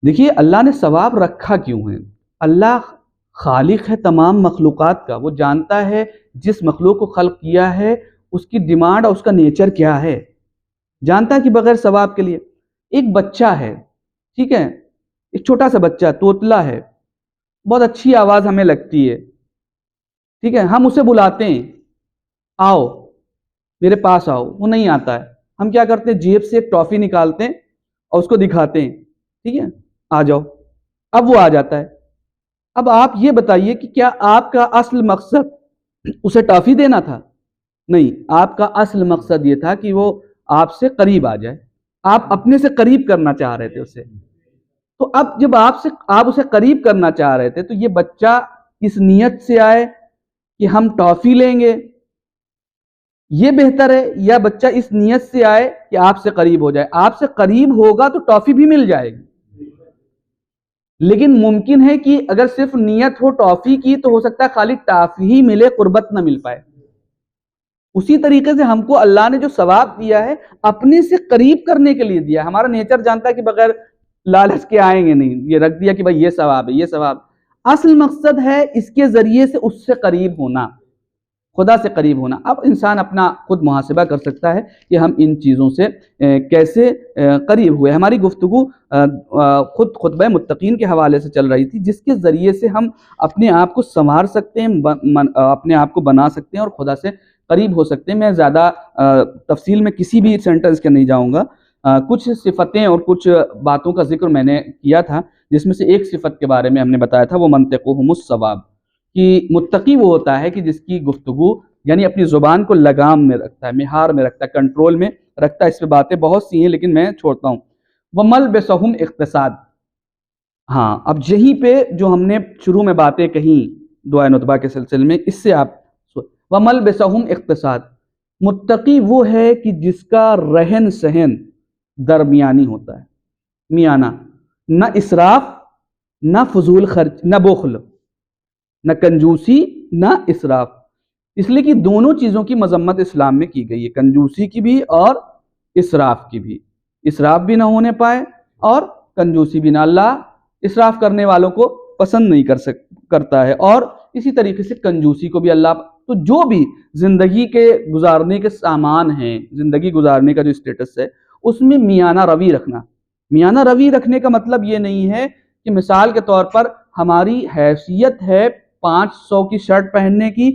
دیکھیے اللہ نے ثواب رکھا کیوں ہے. اللہ خالق ہے تمام مخلوقات کا. وہ جانتا ہے جس مخلوق کو خلق کیا ہے اس کی ڈیمانڈ اور اس کا نیچر کیا ہے. جانتا ہے کہ بغیر ثواب کے لیے. ایک بچہ ہے, ٹھیک ہے, ایک چھوٹا سا بچہ توتلا ہے, بہت اچھی آواز ہمیں لگتی ہے, ٹھیک ہے, ہم اسے بلاتے ہیں آؤ میرے پاس آؤ, وہ نہیں آتا ہے. ہم کیا کرتے ہیں, جیب سے ایک ٹافی نکالتے ہیں اور اس کو دکھاتے ہیں, ٹھیک ہے آ جاؤ, اب وہ آ جاتا ہے. اب آپ یہ بتائیے کہ کیا آپ کا اصل مقصد اسے ٹافی دینا تھا؟ نہیں, آپ کا اصل مقصد یہ تھا کہ وہ آپ سے قریب آ جائے. آپ اپنے سے قریب کرنا چاہ رہے تھے اسے. تو اب جب آپ اسے قریب کرنا چاہ رہے تھے تو یہ بچہ اس نیت سے آئے کہ ہم ٹافی لیں گے, یہ بہتر ہے, یا بچہ اس نیت سے آئے کہ آپ سے قریب ہو جائے؟ آپ سے قریب ہوگا تو ٹافی بھی مل جائے گی. لیکن ممکن ہے کہ اگر صرف نیت ہو ٹافی کی تو ہو سکتا ہے خالی ٹافی ہی ملے, قربت نہ مل پائے. اسی طریقے سے ہم کو اللہ نے جو ثواب دیا ہے اپنے سے قریب کرنے کے لیے دیا. ہمارا نیچر جانتا ہے کہ بغیر لالچ کے آئیں گے نہیں, یہ رکھ دیا کہ بھائی یہ ثواب ہے, یہ ثواب. اصل مقصد ہے اس کے ذریعے سے اس سے قریب ہونا, خدا سے قریب ہونا. اب انسان اپنا خود محاسبہ کر سکتا ہے کہ ہم ان چیزوں سے کیسے قریب ہوئے. ہماری گفتگو خود خطبہ متقین کے حوالے سے چل رہی تھی, جس کے ذریعے سے ہم اپنے آپ کو سنوار سکتے ہیں, اپنے آپ کو بنا سکتے ہیں اور خدا سے قریب ہو سکتے ہیں. میں زیادہ تفصیل میں کسی بھی سینٹنس کے نہیں جاؤں گا. کچھ صفتیں اور کچھ باتوں کا ذکر میں نے کیا تھا, جس میں سے ایک صفت کے بارے میں ہم نے بتایا تھا, وہ منطقہم الصواب, کہ متقی وہ ہوتا ہے کہ جس کی گفتگو یعنی اپنی زبان کو لگام میں رکھتا ہے, مہار میں رکھتا ہے, کنٹرول میں رکھتا ہے. اس پہ باتیں بہت سی ہیں لیکن میں چھوڑتا ہوں. وَمَلْبَسُهُمْ اقتصاد. ہاں اب یہیں پہ جو ہم نے شروع میں باتیں کہیں دعائے ندبہ کے سلسلے میں, اس سے آپ وَمَلْبَسُهُمْ اقتصاد. متقی وہ ہے کہ جس کا رہن سہن درمیانی ہوتا ہے, میانہ, نہ اسراف نہ فضول خرچ نہ بخل, نہ کنجوسی نہ اسراف. اس لیے کہ دونوں چیزوں کی مذمت اسلام میں کی گئی ہے, کنجوسی کی بھی اور اسراف کی بھی. اسراف بھی نہ ہونے پائے اور کنجوسی بھی نہ. اللہ اسراف کرنے والوں کو پسند نہیں کرتا ہے, اور اسی طریقے سے کنجوسی کو بھی اللہ. تو جو بھی زندگی کے گزارنے کے سامان ہیں, زندگی گزارنے کا جو اسٹیٹس ہے, اس میں میانہ روی رکھنا. میانہ روی رکھنے کا مطلب یہ نہیں ہے کہ مثال کے طور پر ہماری حیثیت ہے 500 کی شرٹ پہننے کی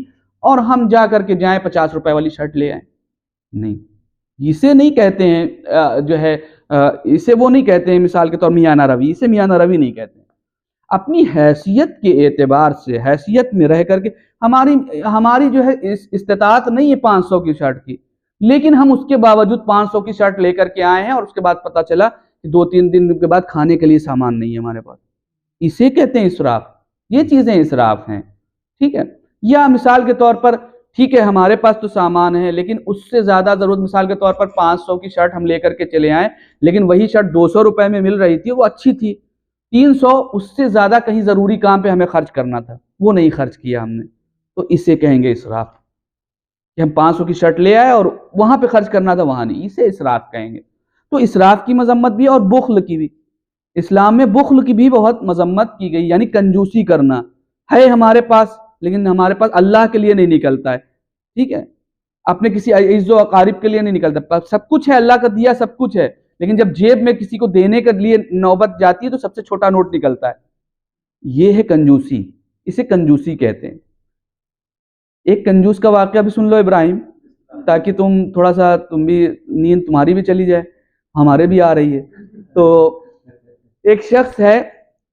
اور ہم جا کر کے جائیں 50 روپے والی شرٹ لے آئیں. نہیں, اسے نہیں کہتے ہیں جو ہے اسے وہ نہیں کہتے ہیں مثال کے طور میانہ روی. اسے میانہ روی نہیں کہتے ہیں. اپنی حیثیت کے اعتبار سے, حیثیت میں رہ کر کے, ہماری جو ہے استطاعت نہیں ہے 500 کی شرٹ کی, لیکن ہم اس کے باوجود 500 کی شرٹ لے کر کے آئے ہیں اور اس کے بعد پتہ چلا کہ 2-3 دن کے بعد کھانے کے لیے سامان نہیں ہے ہمارے پاس. اسے کہتے ہیں اسراف. یہ چیزیں اسراف ہیں, ٹھیک ہے. یا مثال کے طور پر ٹھیک ہے ہمارے پاس تو سامان ہے لیکن اس سے زیادہ ضرورت، مثال کے طور پر 500 کی شرٹ ہم لے کر کے چلے آئیں لیکن وہی شرٹ 200 روپے میں مل رہی تھی، وہ اچھی تھی، 300 اس سے زیادہ کہیں ضروری کام پہ ہمیں خرچ کرنا تھا، وہ نہیں خرچ کیا ہم نے، تو اسے کہیں گے اسراف، کہ ہم 500 کی شرٹ لے آئے اور وہاں پہ خرچ کرنا تھا وہاں نہیں، اسے اسراف کہیں گے۔ تو اسراف کی مذمت بھی اور بخل کی بھی، اسلام میں بخل کی بھی بہت مذمت کی گئی، یعنی کنجوسی کرنا ہے ہمارے پاس لیکن ہمارے پاس اللہ کے لیے نہیں نکلتا ہے، ٹھیک ہے، اپنے کسی عزیز و اقارب کے لیے نہیں نکلتا، سب کچھ ہے اللہ کا دیا سب کچھ ہے لیکن جب جیب میں کسی کو دینے کے لیے نوبت جاتی ہے تو سب سے چھوٹا نوٹ نکلتا ہے، یہ ہے کنجوسی، اسے کنجوسی کہتے ہیں۔ ایک کنجوس کا واقعہ بھی سن لو ابراہیم، تاکہ تھوڑا سا بھی نیند تمہاری بھی چلی جائے، ہمارے بھی آ رہی ہے۔ تو ایک شخص ہے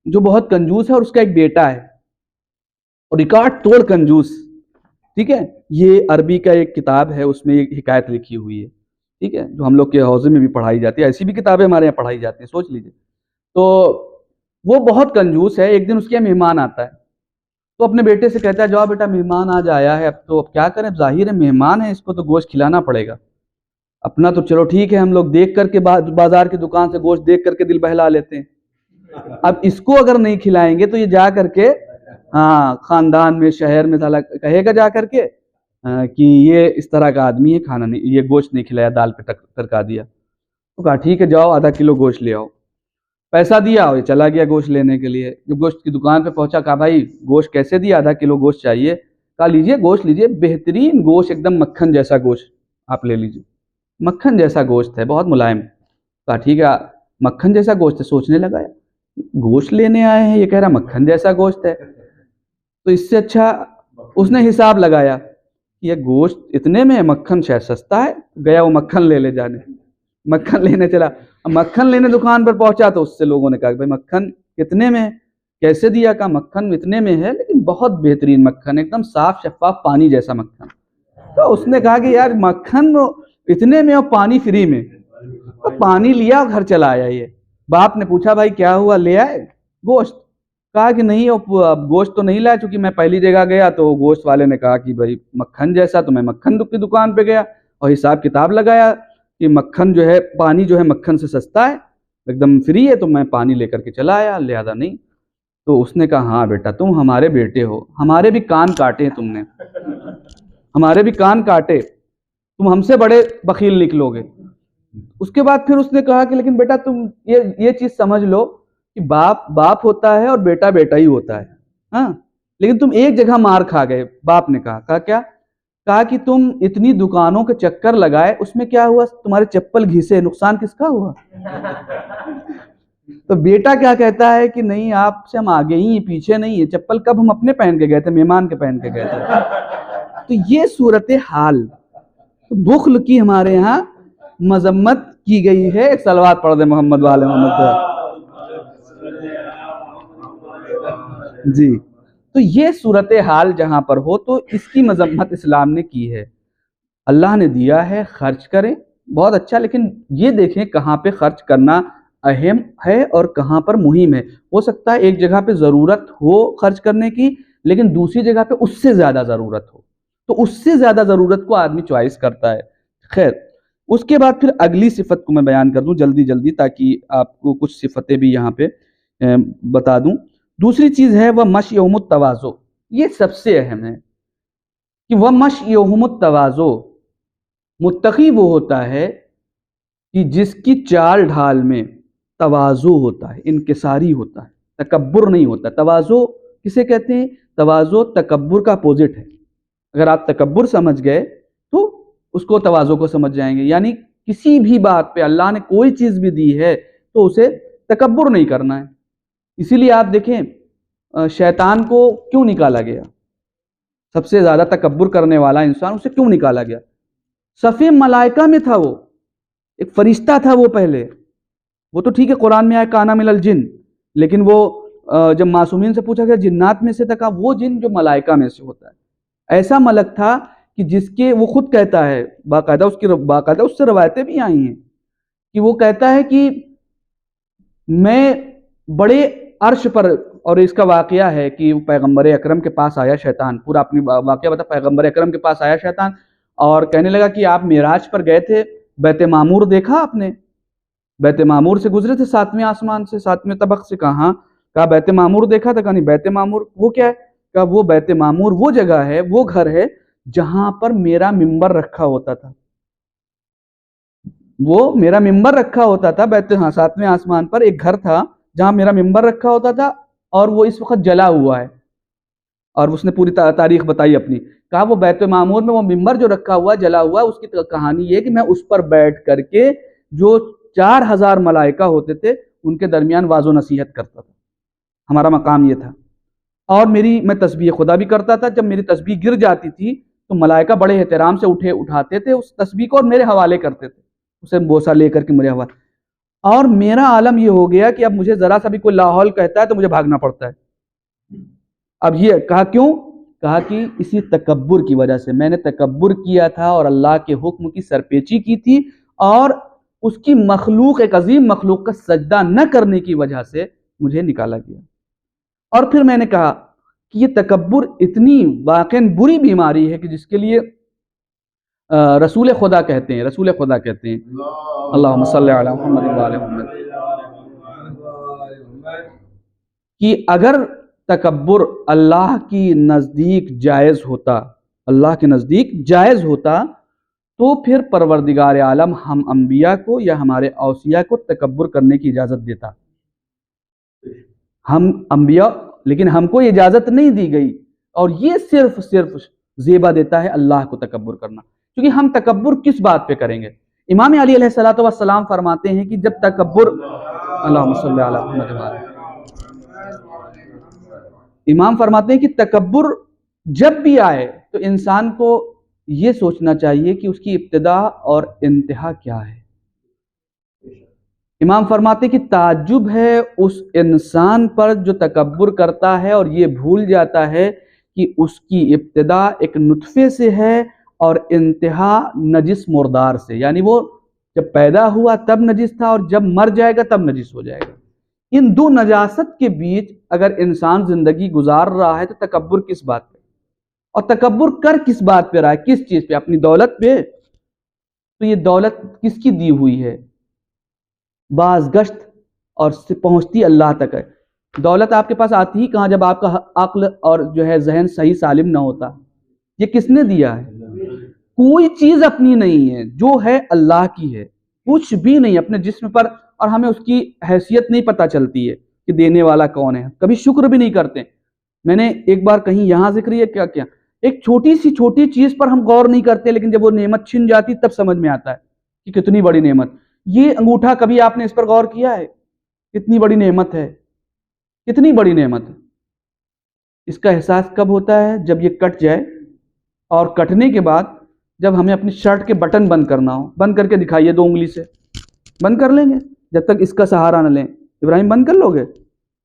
جو بہت کنجوس ہے اور اس کا ایک بیٹا ہے اور ریکارڈ توڑ کنجوس، ٹھیک ہے، یہ عربی کا ایک کتاب ہے، اس میں ایک حکایت لکھی ہوئی ہے، ٹھیک ہے، جو ہم لوگ کے حوزے میں بھی پڑھائی جاتی ہے، ایسی بھی کتابیں ہمارے یہاں پڑھائی جاتی ہیں، سوچ لیجئے۔ تو وہ بہت کنجوس ہے، ایک دن اس کے یہاں مہمان آتا ہے تو اپنے بیٹے سے کہتا ہے جاؤ بیٹا مہمان آج آیا ہے، اب کیا کریں، ظاہر ہے مہمان ہے، اس کو تو گوشت کھلانا پڑے گا، اپنا تو چلو ٹھیک ہے ہم لوگ دیکھ کر کے بازار کی دکان سے گوشت دیکھ کر کے دل بہلا لیتے ہیں، اب اس کو اگر نہیں کھلائیں گے تو یہ جا کر کے خاندان میں شہر میں سالا کہے گا جا کر کے کہ یہ اس طرح کا آدمی ہے، کھانا نہیں، یہ گوشت نہیں کھلایا، دال پہ تڑکا دیا۔ تو کہا ٹھیک ہے جاؤ آدھا کلو گوشت لے آؤ، پیسہ دیا اور یہ چلا گیا گوشت لینے کے لیے۔ جب گوشت کی دکان پہ پہنچا کہا بھائی گوشت کیسے دیا، آدھا کلو گوشت چاہیے، کہا لیجئے گوشت لیجئے، بہترین گوشت، ایک دم مکھن جیسا گوشت آپ لے لیجئے، مکھن جیسا گوشت ہے، بہت ملائم۔ کہا ٹھیک ہے مکھن جیسا گوشت ہے، سوچنے لگا گوشت لینے آئے ہیں یہ کہہ رہا مکھن جیسا گوشت ہے، تو اس سے اچھا اس نے حساب لگایا یہ گوشت اتنے میں مکھن شاید سستا ہے، گیا وہ مکھن لے جانے، مکھن لینے چلا، مکھن لینے دکان پر پہنچا تو اس سے لوگوں نے کہا کہ بھائی مکھن کتنے میں ہے، کیسے دیا، کہا مکھن اتنے میں ہے لیکن بہت بہترین مکھن، ایک دم صاف شفاف پانی جیسا مکھن۔ تو اس نے کہا کہ یار مکھن اتنے میں اور پانی فری میں، تو پانی لیا اور گھر چلا آیا۔ یہ باپ نے پوچھا بھائی کیا ہوا، لے آئے گوشت، کہا کہ نہیں اب گوشت تو نہیں لایا، چونکہ میں پہلی جگہ گیا تو گوشت والے نے کہا کہ بھائی مکھن جیسا، تو میں مکھن کی دکان پہ گیا اور حساب کتاب لگایا کہ مکھن جو ہے پانی جو ہے مکھن سے سستا ہے، ایک دم فری ہے، تو میں پانی لے کر کے چلا آیا، لہذا نہیں۔ تو اس نے کہا ہاں بیٹا تم ہمارے بیٹے ہو، ہمارے بھی کان کاٹے تم نے، ہمارے بھی کان کاٹے، تم ہم سے بڑے بخیل نکلو گے۔ اس کے بعد پھر اس نے کہا کہ لیکن بیٹا تم یہ چیز سمجھ لو کہ باپ باپ ہوتا ہے اور بیٹا بیٹا ہی ہوتا ہے، ہاں، لیکن تم ایک جگہ مار کھا گئے۔ باپ نے کہا کیا، کہا کہ تم اتنی دکانوں کے چکر لگائے، اس میں کیا ہوا، تمہارے چپل گھسے، نقصان کس کا ہوا؟ تو بیٹا کیا کہتا ہے کہ نہیں آپ سے ہم آگے ہی ہیں پیچھے نہیں ہیں، چپل کب ہم اپنے پہن کے گئے تھے، مہمان کے پہن کے گئے تھے۔ تو یہ صورتحال، بخل کی ہمارے ہاں مذمت کی گئی ہے۔ ایک صلوات پڑھ دے محمد والے محمد جی۔ تو یہ صورتحال جہاں پر ہو تو اس کی مذمت اسلام نے کی ہے۔ اللہ نے دیا ہے خرچ کریں، بہت اچھا، لیکن یہ دیکھیں کہاں پہ خرچ کرنا اہم ہے اور کہاں پر مہم ہے۔ ہو سکتا ہے ایک جگہ پہ ضرورت ہو خرچ کرنے کی لیکن دوسری جگہ پہ اس سے زیادہ ضرورت ہو، تو اس سے زیادہ ضرورت کو آدمی چوائس کرتا ہے۔ خیر، اس کے بعد پھر اگلی صفت کو میں بیان کر دوں جلدی جلدی، تاکہ آپ کو کچھ صفتیں بھی یہاں پہ بتا دوں۔ دوسری چیز ہے وہ مشیہم التواضع، یہ سب سے اہم ہے کہ وہ مشیہم التواضع، متقی وہ ہوتا ہے کہ جس کی چال ڈھال میں تواضع ہوتا ہے، انکساری ہوتا ہے، تکبر نہیں ہوتا۔ تواضع کسے کہتے ہیں؟ تواضع تکبر کا اپوزٹ ہے۔ اگر آپ تکبر سمجھ گئے تو اس کو تواضع کو سمجھ جائیں گے، یعنی کسی بھی بات پہ اللہ نے کوئی چیز بھی دی ہے تو اسے تکبر نہیں کرنا ہے۔ اسی لیے آپ دیکھیں شیطان کو کیوں نکالا گیا، سب سے زیادہ تکبر کرنے والا انسان، اسے کیوں نکالا گیا؟ صفِ ملائکہ میں تھا، وہ ایک فرشتہ تھا، وہ پہلے، وہ تو ٹھیک ہے قرآن میں آیا کانا من الجن، لیکن وہ جب معصومین سے پوچھا گیا جنات میں سے تھا، وہ جن جو ملائکہ میں سے ہوتا ہے، ایسا ملک تھا کہ جس کے وہ خود کہتا ہے، باقاعدہ اس سے روایتیں بھی آئی ہیں کہ وہ کہتا ہے کہ میں بڑے عرش پر اور اس کا واقعہ ہے کہ پیغمبر اکرم کے پاس آیا شیطان، پورا اپنی واقعہ بتا، پیغمبر اکرم کے پاس آیا شیطان اور کہنے لگا کہ آپ معراج پر گئے تھے، بیت معمور دیکھا آپ نے؟ بیت معمور سے گزرے تھے 7ویں آسمان سے، 7ویں طبق سے، کہا کہا بیت معمور دیکھا تھا؟ کہا نہیں، بیت معمور وہ کیا ہے؟ کہا وہ بیت معمور وہ جگہ ہے، وہ گھر ہے جہاں پر میرا منبر رکھا ہوتا تھا، وہ میرا منبر رکھا ہوتا تھا، 7ویں آسمان پر ایک گھر تھا جہاں میرا منبر رکھا ہوتا تھا، اور وہ اس وقت جلا ہوا ہے۔ اور اس نے پوری تاریخ بتائی اپنی، کہا وہ بیت معمور میں وہ منبر جو رکھا ہوا جلا ہوا، اس کی کہانی یہ کہ میں اس پر بیٹھ کر کے جو 4000 ملائکہ ہوتے تھے ان کے درمیان واعظ و نصیحت کرتا تھا، ہمارا مقام یہ تھا۔ اور میں تسبیح خدا بھی کرتا تھا، جب میری تسبیح گر جاتی تھی تو ملائکہ بڑے احترام سے اٹھاتے تھے اس تسبیح کو اور میرے حوالے کرتے تھے، اسے بوسہ لے کر کے میرے حوالے۔ اور میرا عالم یہ ہو گیا کہ اب مجھے ذرا سا بھی کوئی لاحول کہتا ہے تو مجھے بھاگنا پڑتا ہے۔ اب یہ کہا کیوں؟ کہا کہ اسی تکبر کی وجہ سے، میں نے تکبر کیا تھا اور اللہ کے حکم کی سرپیچی کی تھی، اور اس کی مخلوق، ایک عظیم مخلوق کا سجدہ نہ کرنے کی وجہ سے مجھے نکالا گیا۔ اور پھر میں نے کہا کہ یہ تکبر اتنی واقعاً بری بیماری ہے کہ جس کے لیے رسول خدا کہتے ہیں، اللہم صلی علی محمد و آل محمد، کہ اگر تکبر اللہ کی نزدیک جائز ہوتا، اللہ کے نزدیک جائز ہوتا، تو پھر پروردگار عالم ہم انبیاء کو یا ہمارے اوصیاء کو تکبر کرنے کی اجازت دیتا۔ ہم انبیاء، لیکن ہم کو اجازت نہیں دی گئی، اور یہ صرف زیبا دیتا ہے اللہ کو تکبر کرنا، کیونکہ ہم تکبر کس بات پہ کریں گے؟ امام علی علیہ السلام فرماتے ہیں کہ جب تکبر، اللہم صلی علی محمد و آل، امام فرماتے ہیں کہ تکبر جب بھی آئے تو انسان کو یہ سوچنا چاہیے کہ اس کی ابتدا اور انتہا کیا ہے۔ امام فرماتے ہیں کہ تعجب ہے اس انسان پر جو تکبر کرتا ہے اور یہ بھول جاتا ہے کہ اس کی ابتدا ایک نطفے سے ہے اور انتہا نجس مردار سے، یعنی وہ جب پیدا ہوا تب نجس تھا اور جب مر جائے گا تب نجس ہو جائے گا۔ ان دو نجاست کے بیچ اگر انسان زندگی گزار رہا ہے تو تکبر کس بات پہ؟ اور تکبر کر کس بات پہ رہا ہے؟ کس چیز پہ؟ اپنی دولت پہ؟ تو یہ دولت کس کی دی ہوئی ہے؟ باز گشت اور پہنچتی اللہ تک ہے۔ دولت آپ کے پاس آتی ہی کہاں؟ جب آپ کا عقل اور جو ہے ذہن صحیح سالم نہ ہوتا۔ یہ کس نے دیا ہے؟ کوئی چیز اپنی نہیں ہے، جو ہے اللہ کی ہے، کچھ بھی نہیں اپنے جسم پر، اور ہمیں اس کی حیثیت نہیں پتہ چلتی ہے کہ دینے والا کون ہے، کبھی شکر بھی نہیں کرتے۔ میں نے ایک بار کہیں یہاں ذکر یہ کیا ایک چھوٹی چیز پر ہم غور نہیں کرتے، لیکن جب وہ نعمت چھن جاتی تب سمجھ میں آتا ہے کہ کتنی بڑی نعمت۔ یہ انگوٹھا، کبھی آپ نے اس پر غور کیا ہے؟ کتنی بڑی نعمت ہے، کتنی بڑی نعمت ہے۔ اس کا احساس کب ہوتا ہے؟ جب یہ کٹ جائے، اور کٹنے کے بعد جب ہمیں اپنی شرٹ کے بٹن بند کرنا ہو، بند کر کے دکھائیے 2 انگلی سے، بند کر لیں گے جب تک اس کا سہارا نہ لیں؟ ابراہیم بند کر لو گے؟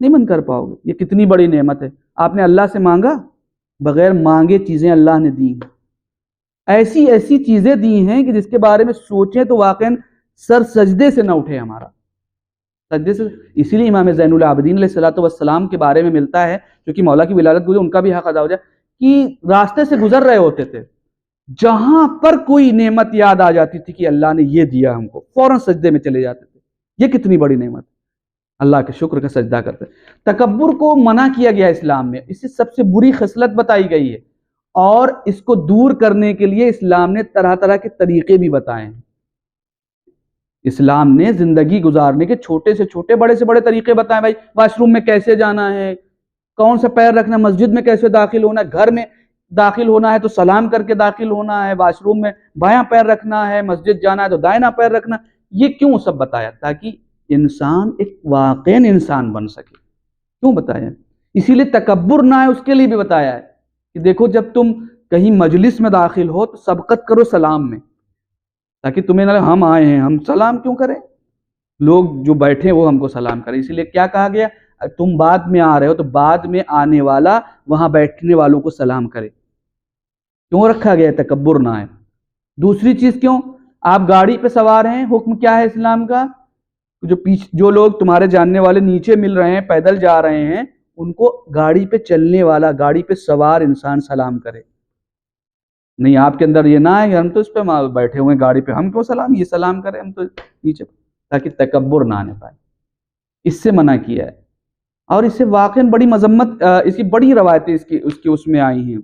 نہیں بند کر پاؤ گے۔ یہ کتنی بڑی نعمت ہے۔ آپ نے اللہ سے مانگا؟ بغیر مانگے چیزیں اللہ نے دی ہیں، ایسی چیزیں دی ہیں کہ جس کے بارے میں سوچیں تو واقعاً سر سجدے سے نہ اٹھے ہمارا، سجدے سے۔ اسی لیے امام زین العابدین علیہ السلام کے بارے میں ملتا ہے، کیونکہ مولا کی ولادت گزری، ان کا بھی حق ادا ہو جائے، کہ راستے سے گزر رہے ہوتے تھے، جہاں پر کوئی نعمت یاد آ جاتی تھی کہ اللہ نے یہ دیا ہم کو، فوراً سجدے میں چلے جاتے تھے۔ یہ کتنی بڑی نعمت، اللہ کے شکر کا سجدہ کرتے۔ تکبر کو منع کیا گیا اسلام میں، اس سے سب سے بری خصلت بتائی گئی ہے، اور اس کو دور کرنے کے لیے اسلام نے طرح طرح کے طریقے بھی بتائے ہیں۔ اسلام نے زندگی گزارنے کے چھوٹے سے چھوٹے، بڑے سے بڑے طریقے بتائے۔ بھائی واش روم میں کیسے جانا ہے، کون سا پیر رکھنا، مسجد میں کیسے داخل ہونا ہے، گھر میں داخل ہونا ہے تو سلام کر کے داخل ہونا ہے، واش روم میں بایاں پیر رکھنا ہے، مسجد جانا ہے تو دائنا پیر رکھنا۔ یہ کیوں سب بتایا؟ تاکہ انسان ایک واقعی انسان بن سکے۔ کیوں بتایا؟ اسی لیے تکبر نہ ہے، اس کے لیے بھی بتایا ہے کہ دیکھو جب تم کہیں مجلس میں داخل ہو تو سبقت کرو سلام میں، تاکہ تمہیں نہ ہم آئے ہیں ہم سلام کیوں کریں، لوگ جو بیٹھے وہ ہم کو سلام کریں۔ اسی لیے کیا کہا گیا؟ تم بعد میں آ رہے ہو تو بعد میں آنے والا وہاں بیٹھنے والوں کو سلام کرے۔ کیوں رکھا گیا؟ تکبر نہ ہے۔ دوسری چیز کیوں؟ آپ گاڑی پہ سوار ہیں، حکم کیا ہے اسلام کا؟ جو لوگ تمہارے جاننے والے نیچے مل رہے ہیں، پیدل جا رہے ہیں، ان کو گاڑی پہ چلنے والا، گاڑی پہ سوار انسان سلام کرے. نہیں آپ کے اندر یہ نہ ہے کہ ہم تو اس پہ بیٹھے ہوئے ہیں گاڑی پہ، ہم کیوں سلام، یہ سلام کریں ہم تو نیچے، تاکہ تکبر نہ آنے پائے. اس سے منع کیا ہے. اور اس سے واقعاً بڑی مذمت، اس کی بڑی روایتیں اس میں آئی ہیں.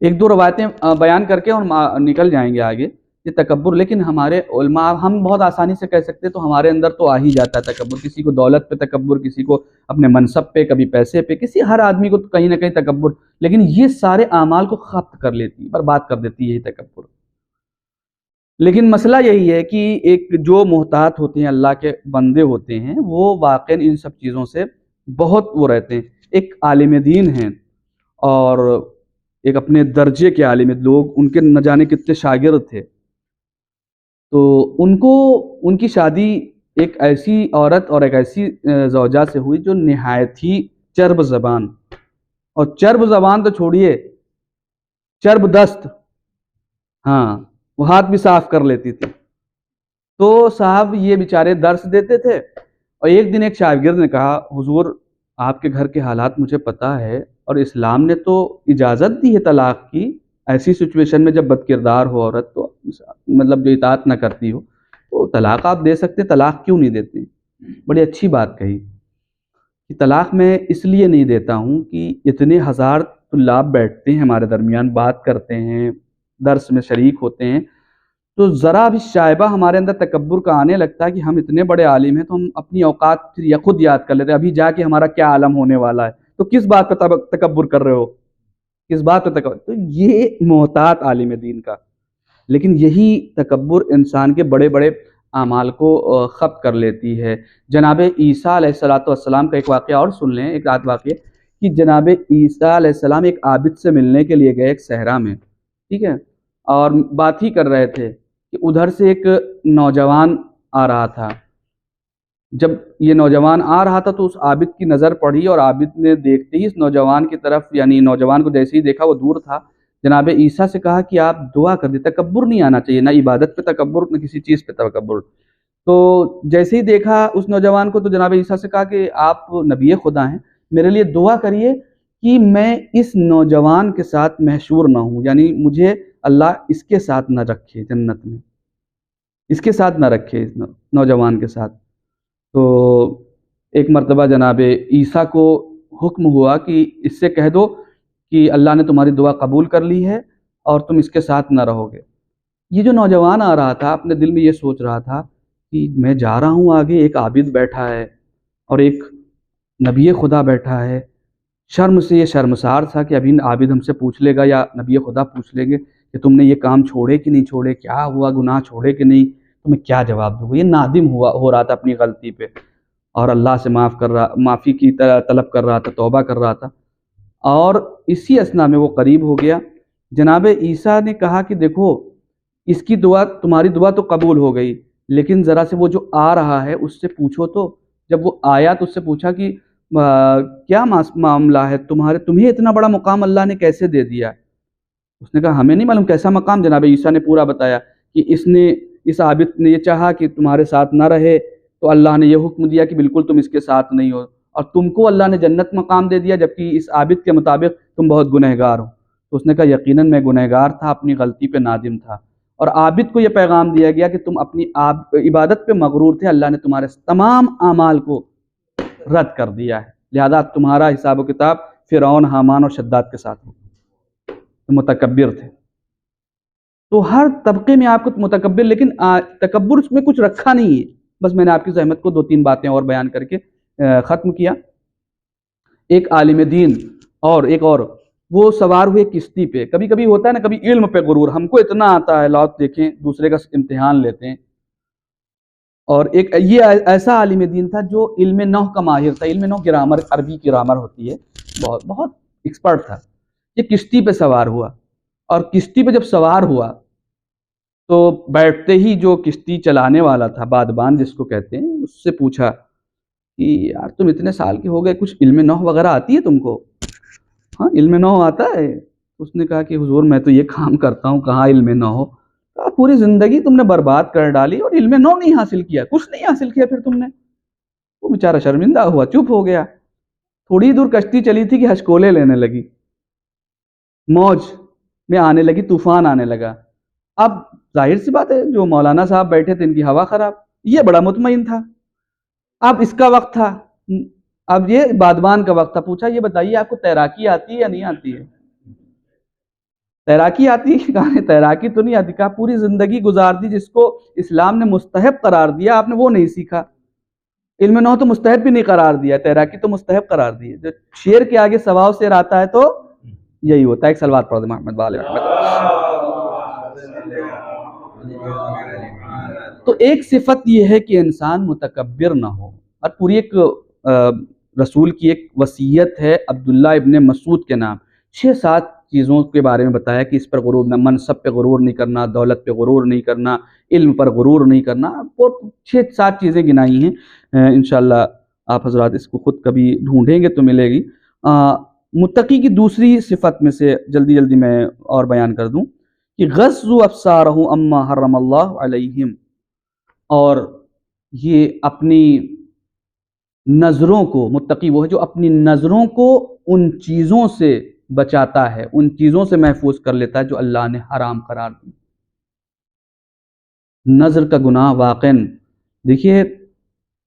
ایک دو روایتیں بیان کر کے اور نکل جائیں گے آگے. یہ تکبر، لیکن ہمارے علماء، ہم بہت آسانی سے کہہ سکتے تو ہمارے اندر تو آ ہی جاتا ہے تکبر. کسی کو دولت پہ تکبر، کسی کو اپنے منصب پہ، کبھی پیسے پہ، ہر آدمی کو کہیں نہ کہیں تکبر. لیکن یہ سارے اعمال کو ختم کر لیتی، برباد کر دیتی ہے یہ تکبر. لیکن مسئلہ یہی ہے کہ ایک جو محتاط ہوتے ہیں، اللہ کے بندے ہوتے ہیں، وہ واقعاً ان سب چیزوں سے بہت وہ رہتے ہیں. ایک عالم دین ہیں اور ایک اپنے درجے کے عالم، لوگ ان کے نہ جانے کتنے شاگرد تھے. تو ان کی شادی ایک ایسی عورت اور ایک ایسی زوجہ سے ہوئی جو نہایت ہی چرب زبان، اور چرب زبان تو چھوڑیے، چرب دست، ہاں وہ ہاتھ بھی صاف کر لیتی تھی. تو صاحب یہ بیچارے درس دیتے تھے، اور ایک دن ایک شاگرد نے کہا، حضور آپ کے گھر کے حالات مجھے پتا ہے، اور اسلام نے تو اجازت دی ہے طلاق کی، ایسی سچویشن میں جب بد کردار ہو عورت، تو مطلب جو اطاعت نہ کرتی ہو، تو طلاق آپ دے سکتے، طلاق کیوں نہیں دیتے؟ بڑی اچھی بات کہی کہ طلاق میں اس لیے نہیں دیتا ہوں کہ اتنے ہزار طلاب بیٹھتے ہیں ہمارے درمیان، بات کرتے ہیں، درس میں شریک ہوتے ہیں، تو ذرا بھی شائبہ ہمارے اندر تکبر کا آنے لگتا ہے کہ ہم اتنے بڑے عالم ہیں، تو ہم اپنی اوقات پھر خود یاد کر لیتے ہیں، ابھی جا کے ہمارا کیا عالم ہونے والا ہے، تو کس بات پہ تکبر کر رہے ہو، کس بات پہ تکبر. تو یہ محتاط عالم دین کا. لیکن یہی تکبر انسان کے بڑے بڑے اعمال کو ختم کر لیتی ہے. جناب عیسیٰ علیہ السلام کا ایک واقعہ اور سن لیں، ایک رات واقعہ کہ جناب عیسیٰ علیہ السلام ایک عابد سے ملنے کے لیے گئے ایک صحرا میں، ٹھیک ہے، اور بات ہی کر رہے تھے کہ ادھر سے ایک نوجوان آ رہا تھا. جب یہ نوجوان آ رہا تھا تو اس عابد کی نظر پڑی، اور عابد نے دیکھتے ہی اس نوجوان کی طرف، یعنی نوجوان کو جیسے ہی دیکھا، وہ دور تھا، جناب عیسیٰ سے کہا کہ آپ دعا کر دیں. تکبر نہیں آنا چاہیے، نہ عبادت پہ تکبر، نہ کسی چیز پہ تکبر. تو جیسے ہی دیکھا اس نوجوان کو، تو جناب عیسیٰ سے کہا کہ آپ نبی خدا ہیں، میرے لیے دعا کریے کہ میں اس نوجوان کے ساتھ محشور نہ ہوں، یعنی مجھے اللہ اس کے ساتھ نہ رکھے جنت میں، اس کے ساتھ نہ رکھے، اس نوجوان کے ساتھ. تو ایک مرتبہ جناب عیسیٰ کو حکم ہوا کہ اس سے کہہ دو کہ اللہ نے تمہاری دعا قبول کر لی ہے اور تم اس کے ساتھ نہ رہو گے. یہ جو نوجوان آ رہا تھا اپنے دل میں یہ سوچ رہا تھا کہ میں جا رہا ہوں آگے، ایک عابد بیٹھا ہے اور ایک نبی خدا بیٹھا ہے. شرم سے یہ شرمسار تھا کہ ابھی عابد ہم سے پوچھ لے گا یا نبی خدا پوچھ لیں گے کہ تم نے یہ کام چھوڑے کہ نہیں چھوڑے، کیا ہوا، گناہ چھوڑے کہ نہیں، تو میں کیا جواب دوں گا. یہ نادم ہو رہا تھا اپنی غلطی پہ، اور اللہ سے معافی کی طلب کر رہا تھا، توبہ کر رہا تھا. اور اسی اثنا میں وہ قریب ہو گیا. جناب عیسیٰ نے کہا کہ دیکھو، اس کی دعا، تمہاری دعا تو قبول ہو گئی، لیکن ذرا سے وہ جو آ رہا ہے اس سے پوچھو. تو جب وہ آیا تو اس سے پوچھا کہ کیا معاملہ ہے تمہیں اتنا بڑا مقام اللہ نے کیسے دے دیا؟ اس نے کہا ہمیں نہیں معلوم کیسا مقام. جناب عیسیٰ نے پورا بتایا کہ اس عابد نے یہ چاہا کہ تمہارے ساتھ نہ رہے، تو اللہ نے یہ حکم دیا کہ بالکل تم اس کے ساتھ نہیں ہو، اور تم کو اللہ نے جنت مقام دے دیا، جبکہ اس عابد کے مطابق تم بہت گنہگار ہو. تو اس نے کہا یقیناً میں گنہگار تھا، اپنی غلطی پہ نادم تھا. اور عابد کو یہ پیغام دیا گیا کہ تم اپنی عبادت پہ مغرور تھے، اللہ نے تمہارے تمام اعمال کو رد کر دیا ہے، لہذا تمہارا حساب و کتاب فرعون، حامان اور شداد کے ساتھ ہو. تم متکبر تھے. تو ہر طبقے میں آپ کو متکبر، لیکن تکبر اس میں کچھ رکھا نہیں ہے. بس میں نے آپ کی زحمت کو 2-3 باتیں اور بیان کر کے ختم کیا. ایک عالم دین اور ایک اور وہ سوار ہوئے کشتی پہ. کبھی کبھی ہوتا ہے نا، کبھی علم پہ غرور، ہم کو اتنا آتا ہے، لاؤ دیکھیں دوسرے کا امتحان لیتے ہیں. اور ایک یہ ایسا عالم دین تھا جو علم نحو کا ماہر تھا. علم نحو گرامر، عربی کی گرامر ہوتی ہے، بہت ایکسپرٹ تھا. یہ کشتی پہ سوار ہوا، اور کشتی پہ جب سوار ہوا تو بیٹھتے ہی جو کشتی چلانے والا تھا، بادبان جس کو کہتے ہیں، اس سے پوچھا کہ یار تم اتنے سال کے ہو گئے، کچھ علم نحو وغیرہ آتی ہے تم کو؟ ہاں علم نحو آتا ہے. اس نے کہا کہ حضور میں تو یہ کام کرتا ہوں، کہاں علم نحو. پوری زندگی تم نے برباد کر ڈالی اور علم نحو نہیں حاصل کیا، کچھ نہیں حاصل کیا. پھر تم نے، وہ بیچارہ شرمندہ ہوا، چپ ہو گیا. تھوڑی دور کشتی چلی تھی کہ ہچکولے لینے لگی، موج میں آنے لگی، طوفان آنے لگا۔ اب ظاہر سی بات ہے جو مولانا صاحب بیٹھے تھے ان کی ہوا خراب، یہ بڑا مطمئن تھا۔ اب اس کا وقت تھا، اب یہ بادبان کا وقت تھا، پوچھا یہ بتائیے آپ کو تیراکی آتی ہے یا نہیں آتی ہے؟ تیراکی آتی ہے؟ کہا تیراکی تو نہیں آتی۔ کہا پوری زندگی گزار دی، جس کو اسلام نے مستحب قرار دیا آپ نے وہ نہیں سیکھا۔ علم نو تو مستحب بھی نہیں قرار دیا، تیراکی تو مستحب قرار دی ہے۔ جو شیر کے آگے سواؤ شیر آتا ہے تو یہی ہوتا ہے۔ ایک سلوات پڑھ دیں محمد وآل محمد۔ تو ایک صفت یہ ہے کہ انسان متکبر نہ ہو، اور پوری ایک رسول کی ایک وصیت ہے عبداللہ ابن مسعود کے نام، 6-7 چیزوں کے بارے میں بتایا کہ اس پر غرور نہ، منصب پہ غرور نہیں کرنا، دولت پہ غرور نہیں کرنا، علم پر غرور نہیں کرنا، وہ 6-7 چیزیں گنائی ہیں۔ انشاءاللہ آپ حضرات اس کو خود کبھی ڈھونڈیں گے تو ملے گی۔ متقی کی دوسری صفت میں سے جلدی جلدی میں اور بیان کر دوں کہ غضوا ابصارہم اما حرم اللہ علیہم، اور یہ اپنی نظروں کو، متقی وہ ہے جو اپنی نظروں کو ان چیزوں سے بچاتا ہے، ان چیزوں سے محفوظ کر لیتا ہے جو اللہ نے حرام قرار دی۔ نظر کا گناہ واقعاً دیکھیے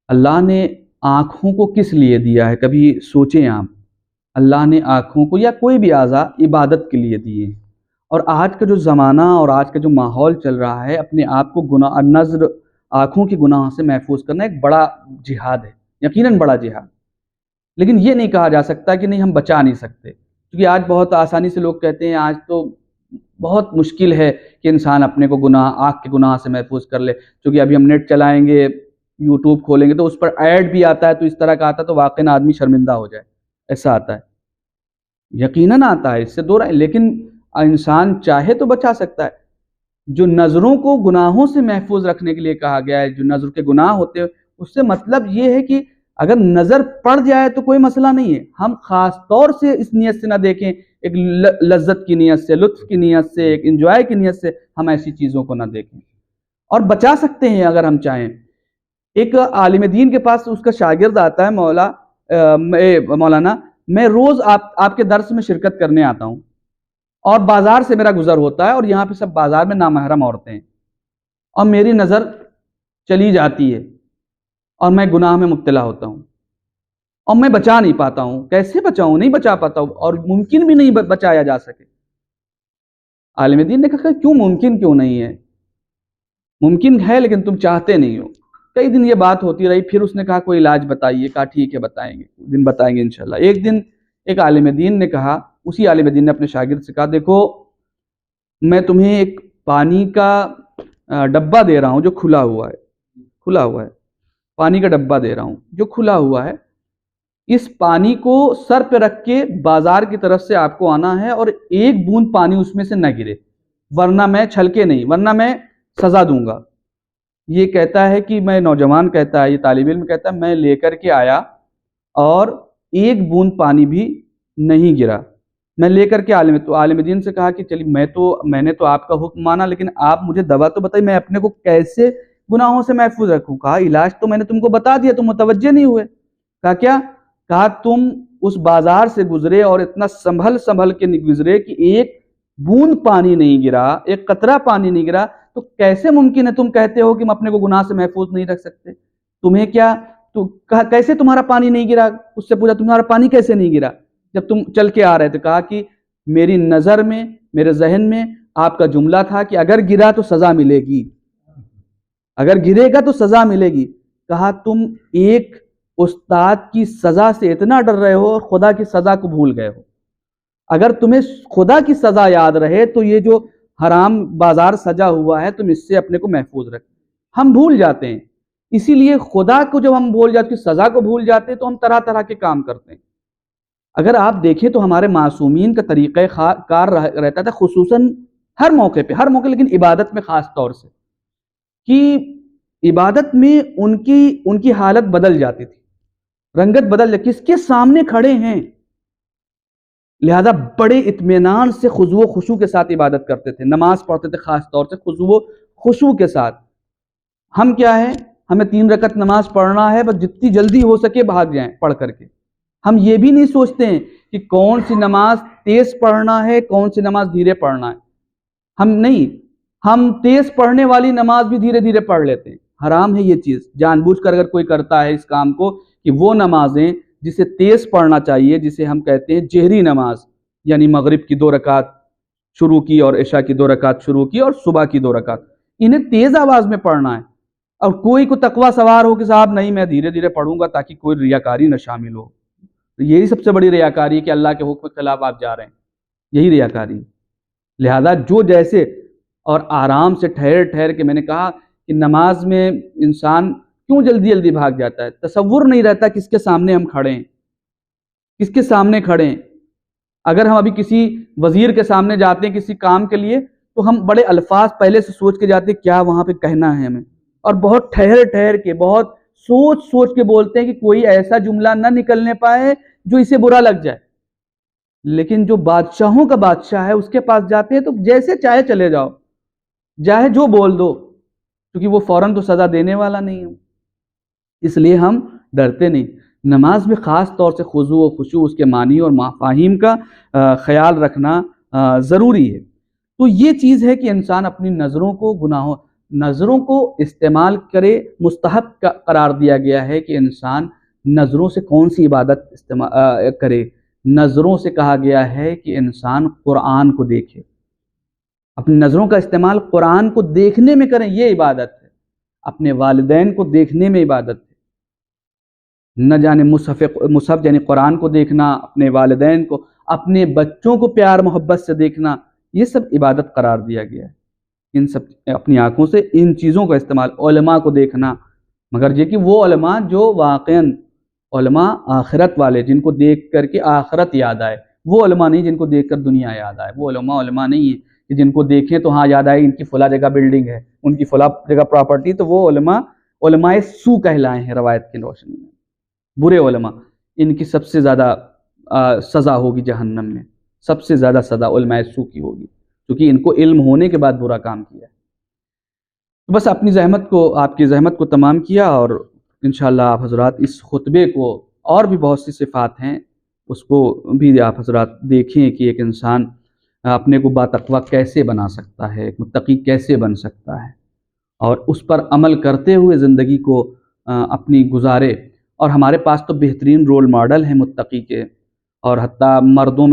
اللہ نے آنکھوں کو کس لیے دیا ہے، کبھی سوچیں آپ۔ اللہ نے آنکھوں کو یا کوئی بھی اعضاء عبادت کے لیے دیے، اور آج کا جو زمانہ اور آج کا جو ماحول چل رہا ہے، اپنے آپ کو گناہ، نظر، آنکھوں کے گناہ سے محفوظ کرنا ایک بڑا جہاد ہے، یقیناً بڑا جہاد۔ لیکن یہ نہیں کہا جا سکتا کہ نہیں ہم بچا نہیں سکتے، کیونکہ آج بہت آسانی سے لوگ کہتے ہیں آج تو بہت مشکل ہے کہ انسان اپنے کو گناہ، آنکھ کے گناہ سے محفوظ کر لے، کیونکہ ابھی ہم نیٹ چلائیں گے، یوٹیوب کھولیں گے تو اس پر ایڈ بھی آتا ہے، تو اس طرح کا آتا ہے تو واقعاً آدمی شرمندہ ہو جائے، ایسا آتا ہے، یقیناً آتا ہے، اس سے دو رائے۔ لیکن انسان چاہے تو بچا سکتا ہے۔ جو نظروں کو گناہوں سے محفوظ رکھنے کے لیے کہا گیا ہے، جو نظر کے گناہ ہوتے ہیں، اس سے مطلب یہ ہے کہ اگر نظر پڑ جائے تو کوئی مسئلہ نہیں ہے، ہم خاص طور سے اس نیت سے نہ دیکھیں، ایک لذت کی نیت سے، لطف کی نیت سے، ایک انجوائے کی نیت سے ہم ایسی چیزوں کو نہ دیکھیں، اور بچا سکتے ہیں اگر ہم چاہیں۔ ایک عالم دین کے پاس اس کا شاگرد آتا ہے، مولانا میں روز آپ کے درس میں شرکت کرنے آتا ہوں، اور بازار سے میرا گزر ہوتا ہے، اور یہاں پہ سب بازار میں نامحرم عورتیں ہیں، اور میری نظر چلی جاتی ہے اور میں گناہ میں مبتلا ہوتا ہوں، اور میں بچا نہیں پاتا ہوں۔ کیسے بچاؤں؟ نہیں بچا پاتا ہوں، اور ممکن بھی نہیں بچایا جا سکے۔ عالم دین نے کہا کیوں ممکن کیوں نہیں ہے؟ ممکن ہے لیکن تم چاہتے نہیں ہو۔ کئی دن یہ بات ہوتی رہی، پھر اس نے کہا کوئی علاج بتائیے۔ کہا ٹھیک ہے بتائیں گے، دن بتائیں گے انشاءاللہ۔ ایک دن ایک عالم دین نے کہا، اسی عالم دین نے اپنے شاگرد سے کہا دیکھو میں تمہیں ایک پانی کا ڈبہ دے رہا ہوں جو کھلا ہوا ہے، پانی کا ڈبہ دے رہا ہوں جو کھلا ہوا ہے، اس پانی کو سر پہ رکھ کے بازار کی طرف سے آپ کو آنا ہے، اور ایک بوند پانی اس میں سے نہ گرے، ورنہ میں چھلکے نہیں، ورنہ میں سزا دوں گا۔ یہ کہتا ہے کہ میں نوجوان کہتا ہے، یہ طالب علم کہتا ہے میں لے کر کے آیا اور ایک بوند پانی بھی نہیں گرا۔ میں لے کر کے عالم دین سے کہا کہ چلیے میں نے تو آپ کا حکم مانا، لیکن آپ مجھے دوا تو بتائیے میں اپنے کو کیسے گناہوں سے محفوظ رکھوں۔ کہا علاج تو میں نے تم کو بتا دیا، تم متوجہ نہیں ہوئے۔ کہا کیا؟ کہا تم اس بازار سے گزرے اور اتنا سنبھل کے گزرے کہ ایک بوند پانی نہیں گرا، ایک قطرہ پانی نہیں گرا، تو کیسے ممکن ہے تم کہتے ہو کہ ہم اپنے کو گناہ سے محفوظ نہیں رکھ سکتے؟ تمہیں کیا کیسے تمہارا پانی نہیں گرا؟ اس سے پوچھا تمہارا پانی کیسے نہیں گرا جب تم چل کے آ رہے تھے؟ کہا کہ میری نظر میں، میرے ذہن میں آپ کا جملہ تھا کہ اگر گرا تو سزا ملے گی، اگر گرے گا تو سزا ملے گی۔ کہا تم ایک استاد کی سزا سے اتنا ڈر رہے ہو اور خدا کی سزا کو بھول گئے ہو۔ اگر تمہیں خدا کی سزا یاد رہے تو یہ جو حرام بازار سجا ہوا ہے تم اس سے اپنے کو محفوظ رکھ۔ ہم بھول جاتے ہیں، اسی لیے خدا کو جب ہم بھول جاتے ہیں، سزا کو بھول جاتے ہیں، تو ہم طرح طرح کے کام کرتے ہیں۔ اگر آپ دیکھیں تو ہمارے معصومین کا طریقہ کار رہتا تھا، خصوصاً ہر موقع لیکن عبادت میں خاص طور سے، کہ عبادت میں ان کی حالت بدل جاتی تھی، رنگت بدل جاتی، کس کے سامنے کھڑے ہیں، لہذا بڑے اطمینان سے خضوع و خشوع کے ساتھ عبادت کرتے تھے، نماز پڑھتے تھے خاص طور سے خضوع و خشوع کے ساتھ۔ ہم کیا ہے، ہمیں 3 رکعت نماز پڑھنا ہے، بس جتنی جلدی ہو سکے بھاگ جائیں پڑھ کر کے، ہم یہ بھی نہیں سوچتے ہیں کہ کون سی نماز تیز پڑھنا ہے، کون سی نماز دھیرے پڑھنا ہے. ہم تیز پڑھنے والی نماز بھی دھیرے دھیرے پڑھ لیتے ہیں. حرام ہے یہ چیز. جان بوجھ کر اگر کوئی کرتا ہے اس کام کو کہ وہ نمازیں جسے تیز پڑھنا چاہیے، جسے ہم کہتے ہیں جہری نماز، یعنی مغرب کی 2 رکعت شروع کی اور عشاء کی 2 رکعت شروع کی اور صبح کی 2 رکعت، انہیں تیز آواز میں پڑھنا ہے. اور کوئی کو تقوی سوار ہو کہ صاحب نہیں میں دھیرے دھیرے پڑھوں گا تاکہ کوئی ریاکاری نہ شامل ہو. یہی سب سے بڑی ریاکاری ہے کہ اللہ کے حکم کے خلاف آپ جا رہے ہیں. یہی ریاکاری. لہذا جو جیسے اور آرام سے ٹھہر ٹھہر کے، میں نے کہا کہ نماز میں انسان کیوں جلدی جلدی بھاگ جاتا ہے؟ تصور نہیں رہتا کس کے سامنے ہم کھڑے ہیں، کس کے سامنے کھڑے ہیں. اگر ہم ابھی کسی وزیر کے سامنے جاتے ہیں کسی کام کے لیے تو ہم بڑے الفاظ پہلے سے سوچ کے جاتے ہیں کیا وہاں پہ کہنا ہے ہمیں، اور بہت ٹھہر ٹھہر کے، بہت سوچ سوچ کے بولتے ہیں کہ کوئی ایسا جملہ نہ نکلنے پائے جو اسے برا لگ جائے. لیکن جو بادشاہوں کا بادشاہ ہے اس کے پاس جاتے ہیں تو جیسے چاہے چلے جاؤ، چاہے جو بول دو، کیونکہ وہ فوراً تو سزا دینے والا نہیں ہے. اس لیے ہم ڈرتے نہیں. نماز میں خاص طور سے خضوع و خشوع، اس کے معنی اور مفاہیم کا خیال رکھنا ضروری ہے. تو یہ چیز ہے کہ انسان اپنی نظروں کو استعمال کرے. مستحب قرار دیا گیا ہے کہ انسان نظروں سے کون سی عبادت استعمال کرے. نظروں سے کہا گیا ہے کہ انسان قرآن کو دیکھے. اپنی نظروں کا استعمال قرآن کو دیکھنے میں کریں، یہ عبادت ہے. اپنے والدین کو دیکھنے میں عبادت ہے. نہ جانے مصحف یعنی قرآن کو دیکھنا، اپنے والدین کو، اپنے بچوں کو پیار محبت سے دیکھنا، یہ سب عبادت قرار دیا گیا ہے. ان سب اپنی آنکھوں سے ان چیزوں کا استعمال. علماء کو دیکھنا، مگر یہ کہ وہ علماء جو واقعاً علماء آخرت والے، جن کو دیکھ کر کے آخرت یاد آئے. وہ علماء نہیں جن کو دیکھ کر دنیا یاد آئے. وہ علماء نہیں ہیں کہ جن کو دیکھیں تو ہاں یاد آئے ان کی فلاں جگہ بلڈنگ ہے، ان کی فلاں جگہ پراپرٹی. تو وہ علماء سو کہلائے ہیں روایت کی روشنی میں. برے علماء، ان کی سب سے زیادہ سزا ہوگی جہنم میں. سب سے زیادہ سزا علماء سو کی ہوگی، کیونکہ ان کو علم ہونے کے بعد برا کام کیا ہے. بس اپنی آپ کی زحمت کو تمام کیا، اور انشاءاللہ آپ حضرات اس خطبے کو، اور بھی بہت سی صفات ہیں، اس کو بھی آپ حضرات دیکھیں کہ ایک انسان اپنے کو باتقویٰ کیسے بنا سکتا ہے، ایک متقی کیسے بن سکتا ہے، اور اس پر عمل کرتے ہوئے زندگی کو اپنی گزارے. اور ہمارے پاس تو بہترین رول ماڈل ہیں متقی کے، اور حتیٰ مردوں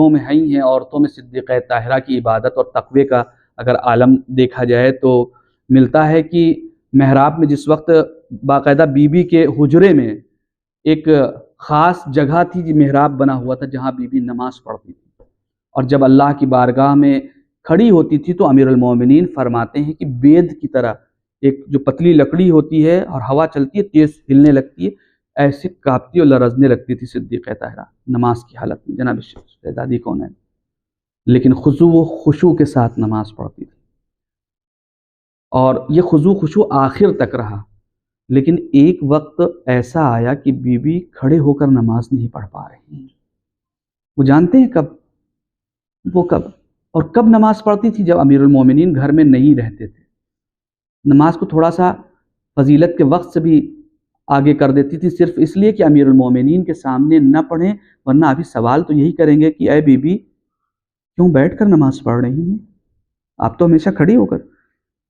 میں ہی ہیں. عورتوں میں صدیقہ طاہرہ کی عبادت اور تقوی کا اگر عالم دیکھا جائے تو ملتا ہے کہ محراب میں جس وقت باقاعدہ بی بی کے حجرے میں ایک خاص جگہ تھی، جو محراب بنا ہوا تھا جہاں بی بی نماز پڑھتی تھی، اور جب اللہ کی بارگاہ میں کھڑی ہوتی تھی تو امیر المومنین فرماتے ہیں کہ بید کی طرح ایک جو پتلی لکڑی ہوتی ہے اور ہوا چلتی ہے تیز ہلنے لگتی ہے، ایسے کانپتی اور لرزنے لگتی تھی صدیقہ طاہرہ نماز کی حالت میں. جناب شہزادی کون ہے، لیکن خضوع و خشوع کے ساتھ نماز پڑھتی تھی. اور یہ خضوع خشوع آخر تک رہا. لیکن ایک وقت ایسا آیا کہ بی بی کھڑے ہو کر نماز نہیں پڑھ پا رہی. وہ جانتے ہیں کب نماز پڑھتی تھی؟ جب امیر المومنین گھر میں نہیں رہتے تھے. نماز کو تھوڑا سا فضیلت کے وقت سے بھی آگے کر دیتی تھی، صرف اس لیے کہ امیر المومنین کے سامنے نہ پڑھیں، ورنہ ابھی سوال تو یہی کریں گے کہ اے بی بی کیوں بیٹھ کر نماز پڑھ رہی ہیں؟ آپ تو ہمیشہ کھڑی ہو کر.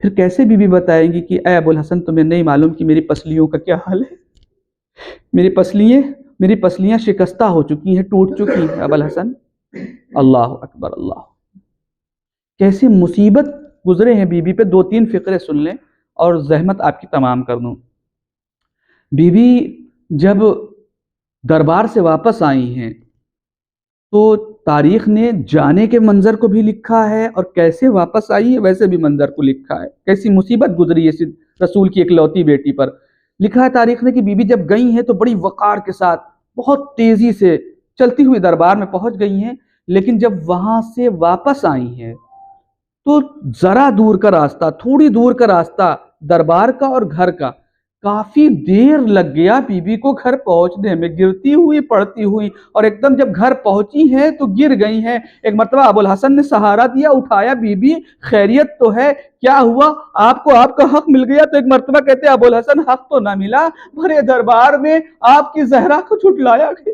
پھر کیسے بی بی بتائیں گی کہ اے ابو الحسن تمہیں نہیں معلوم کہ میری پسلیوں کا کیا حال ہے؟ میری پسلیاں شکستہ ہو چکی ہیں، ٹوٹ چکی ہیں ابو الحسن. اللہ اکبر. اللہ، کیسی مصیبت گزرے ہیں بی بی پہ. 2-3 فقرے سن لیں اور زحمت آپ کی تمام کر دوں. بی بی جب دربار سے واپس آئی ہیں تو تاریخ نے جانے کے منظر کو بھی لکھا ہے اور کیسے واپس آئی ہے ویسے بھی منظر کو لکھا ہے. کیسی مصیبت گزری ہے رسول کی اکلوتی بیٹی پر. لکھا ہے تاریخ نے کہ بی بی جب گئی ہیں تو بڑی وقار کے ساتھ بہت تیزی سے چلتی ہوئی دربار میں پہنچ گئی ہیں، لیکن جب وہاں سے واپس آئی ہیں تو ذرا دور کا راستہ، تھوڑی دور کا راستہ دربار کا اور گھر کا، کافی دیر لگ گیا بی بی کو گھر پہنچنے میں، گرتی ہوئی پڑتی ہوئی. اور ایک دم جب گھر پہنچی ہیں تو گر گئی ہیں. ایک مرتبہ ابو الحسن نے سہارا دیا، اٹھایا، بی بی خیریت تو ہے؟ کیا ہوا؟ آپ کو آپ کا حق مل گیا؟ تو ایک مرتبہ کہتے ابو الحسن حق تو نہ ملا، بھرے دربار میں آپ کی زہرا کو جھٹلایا گیا.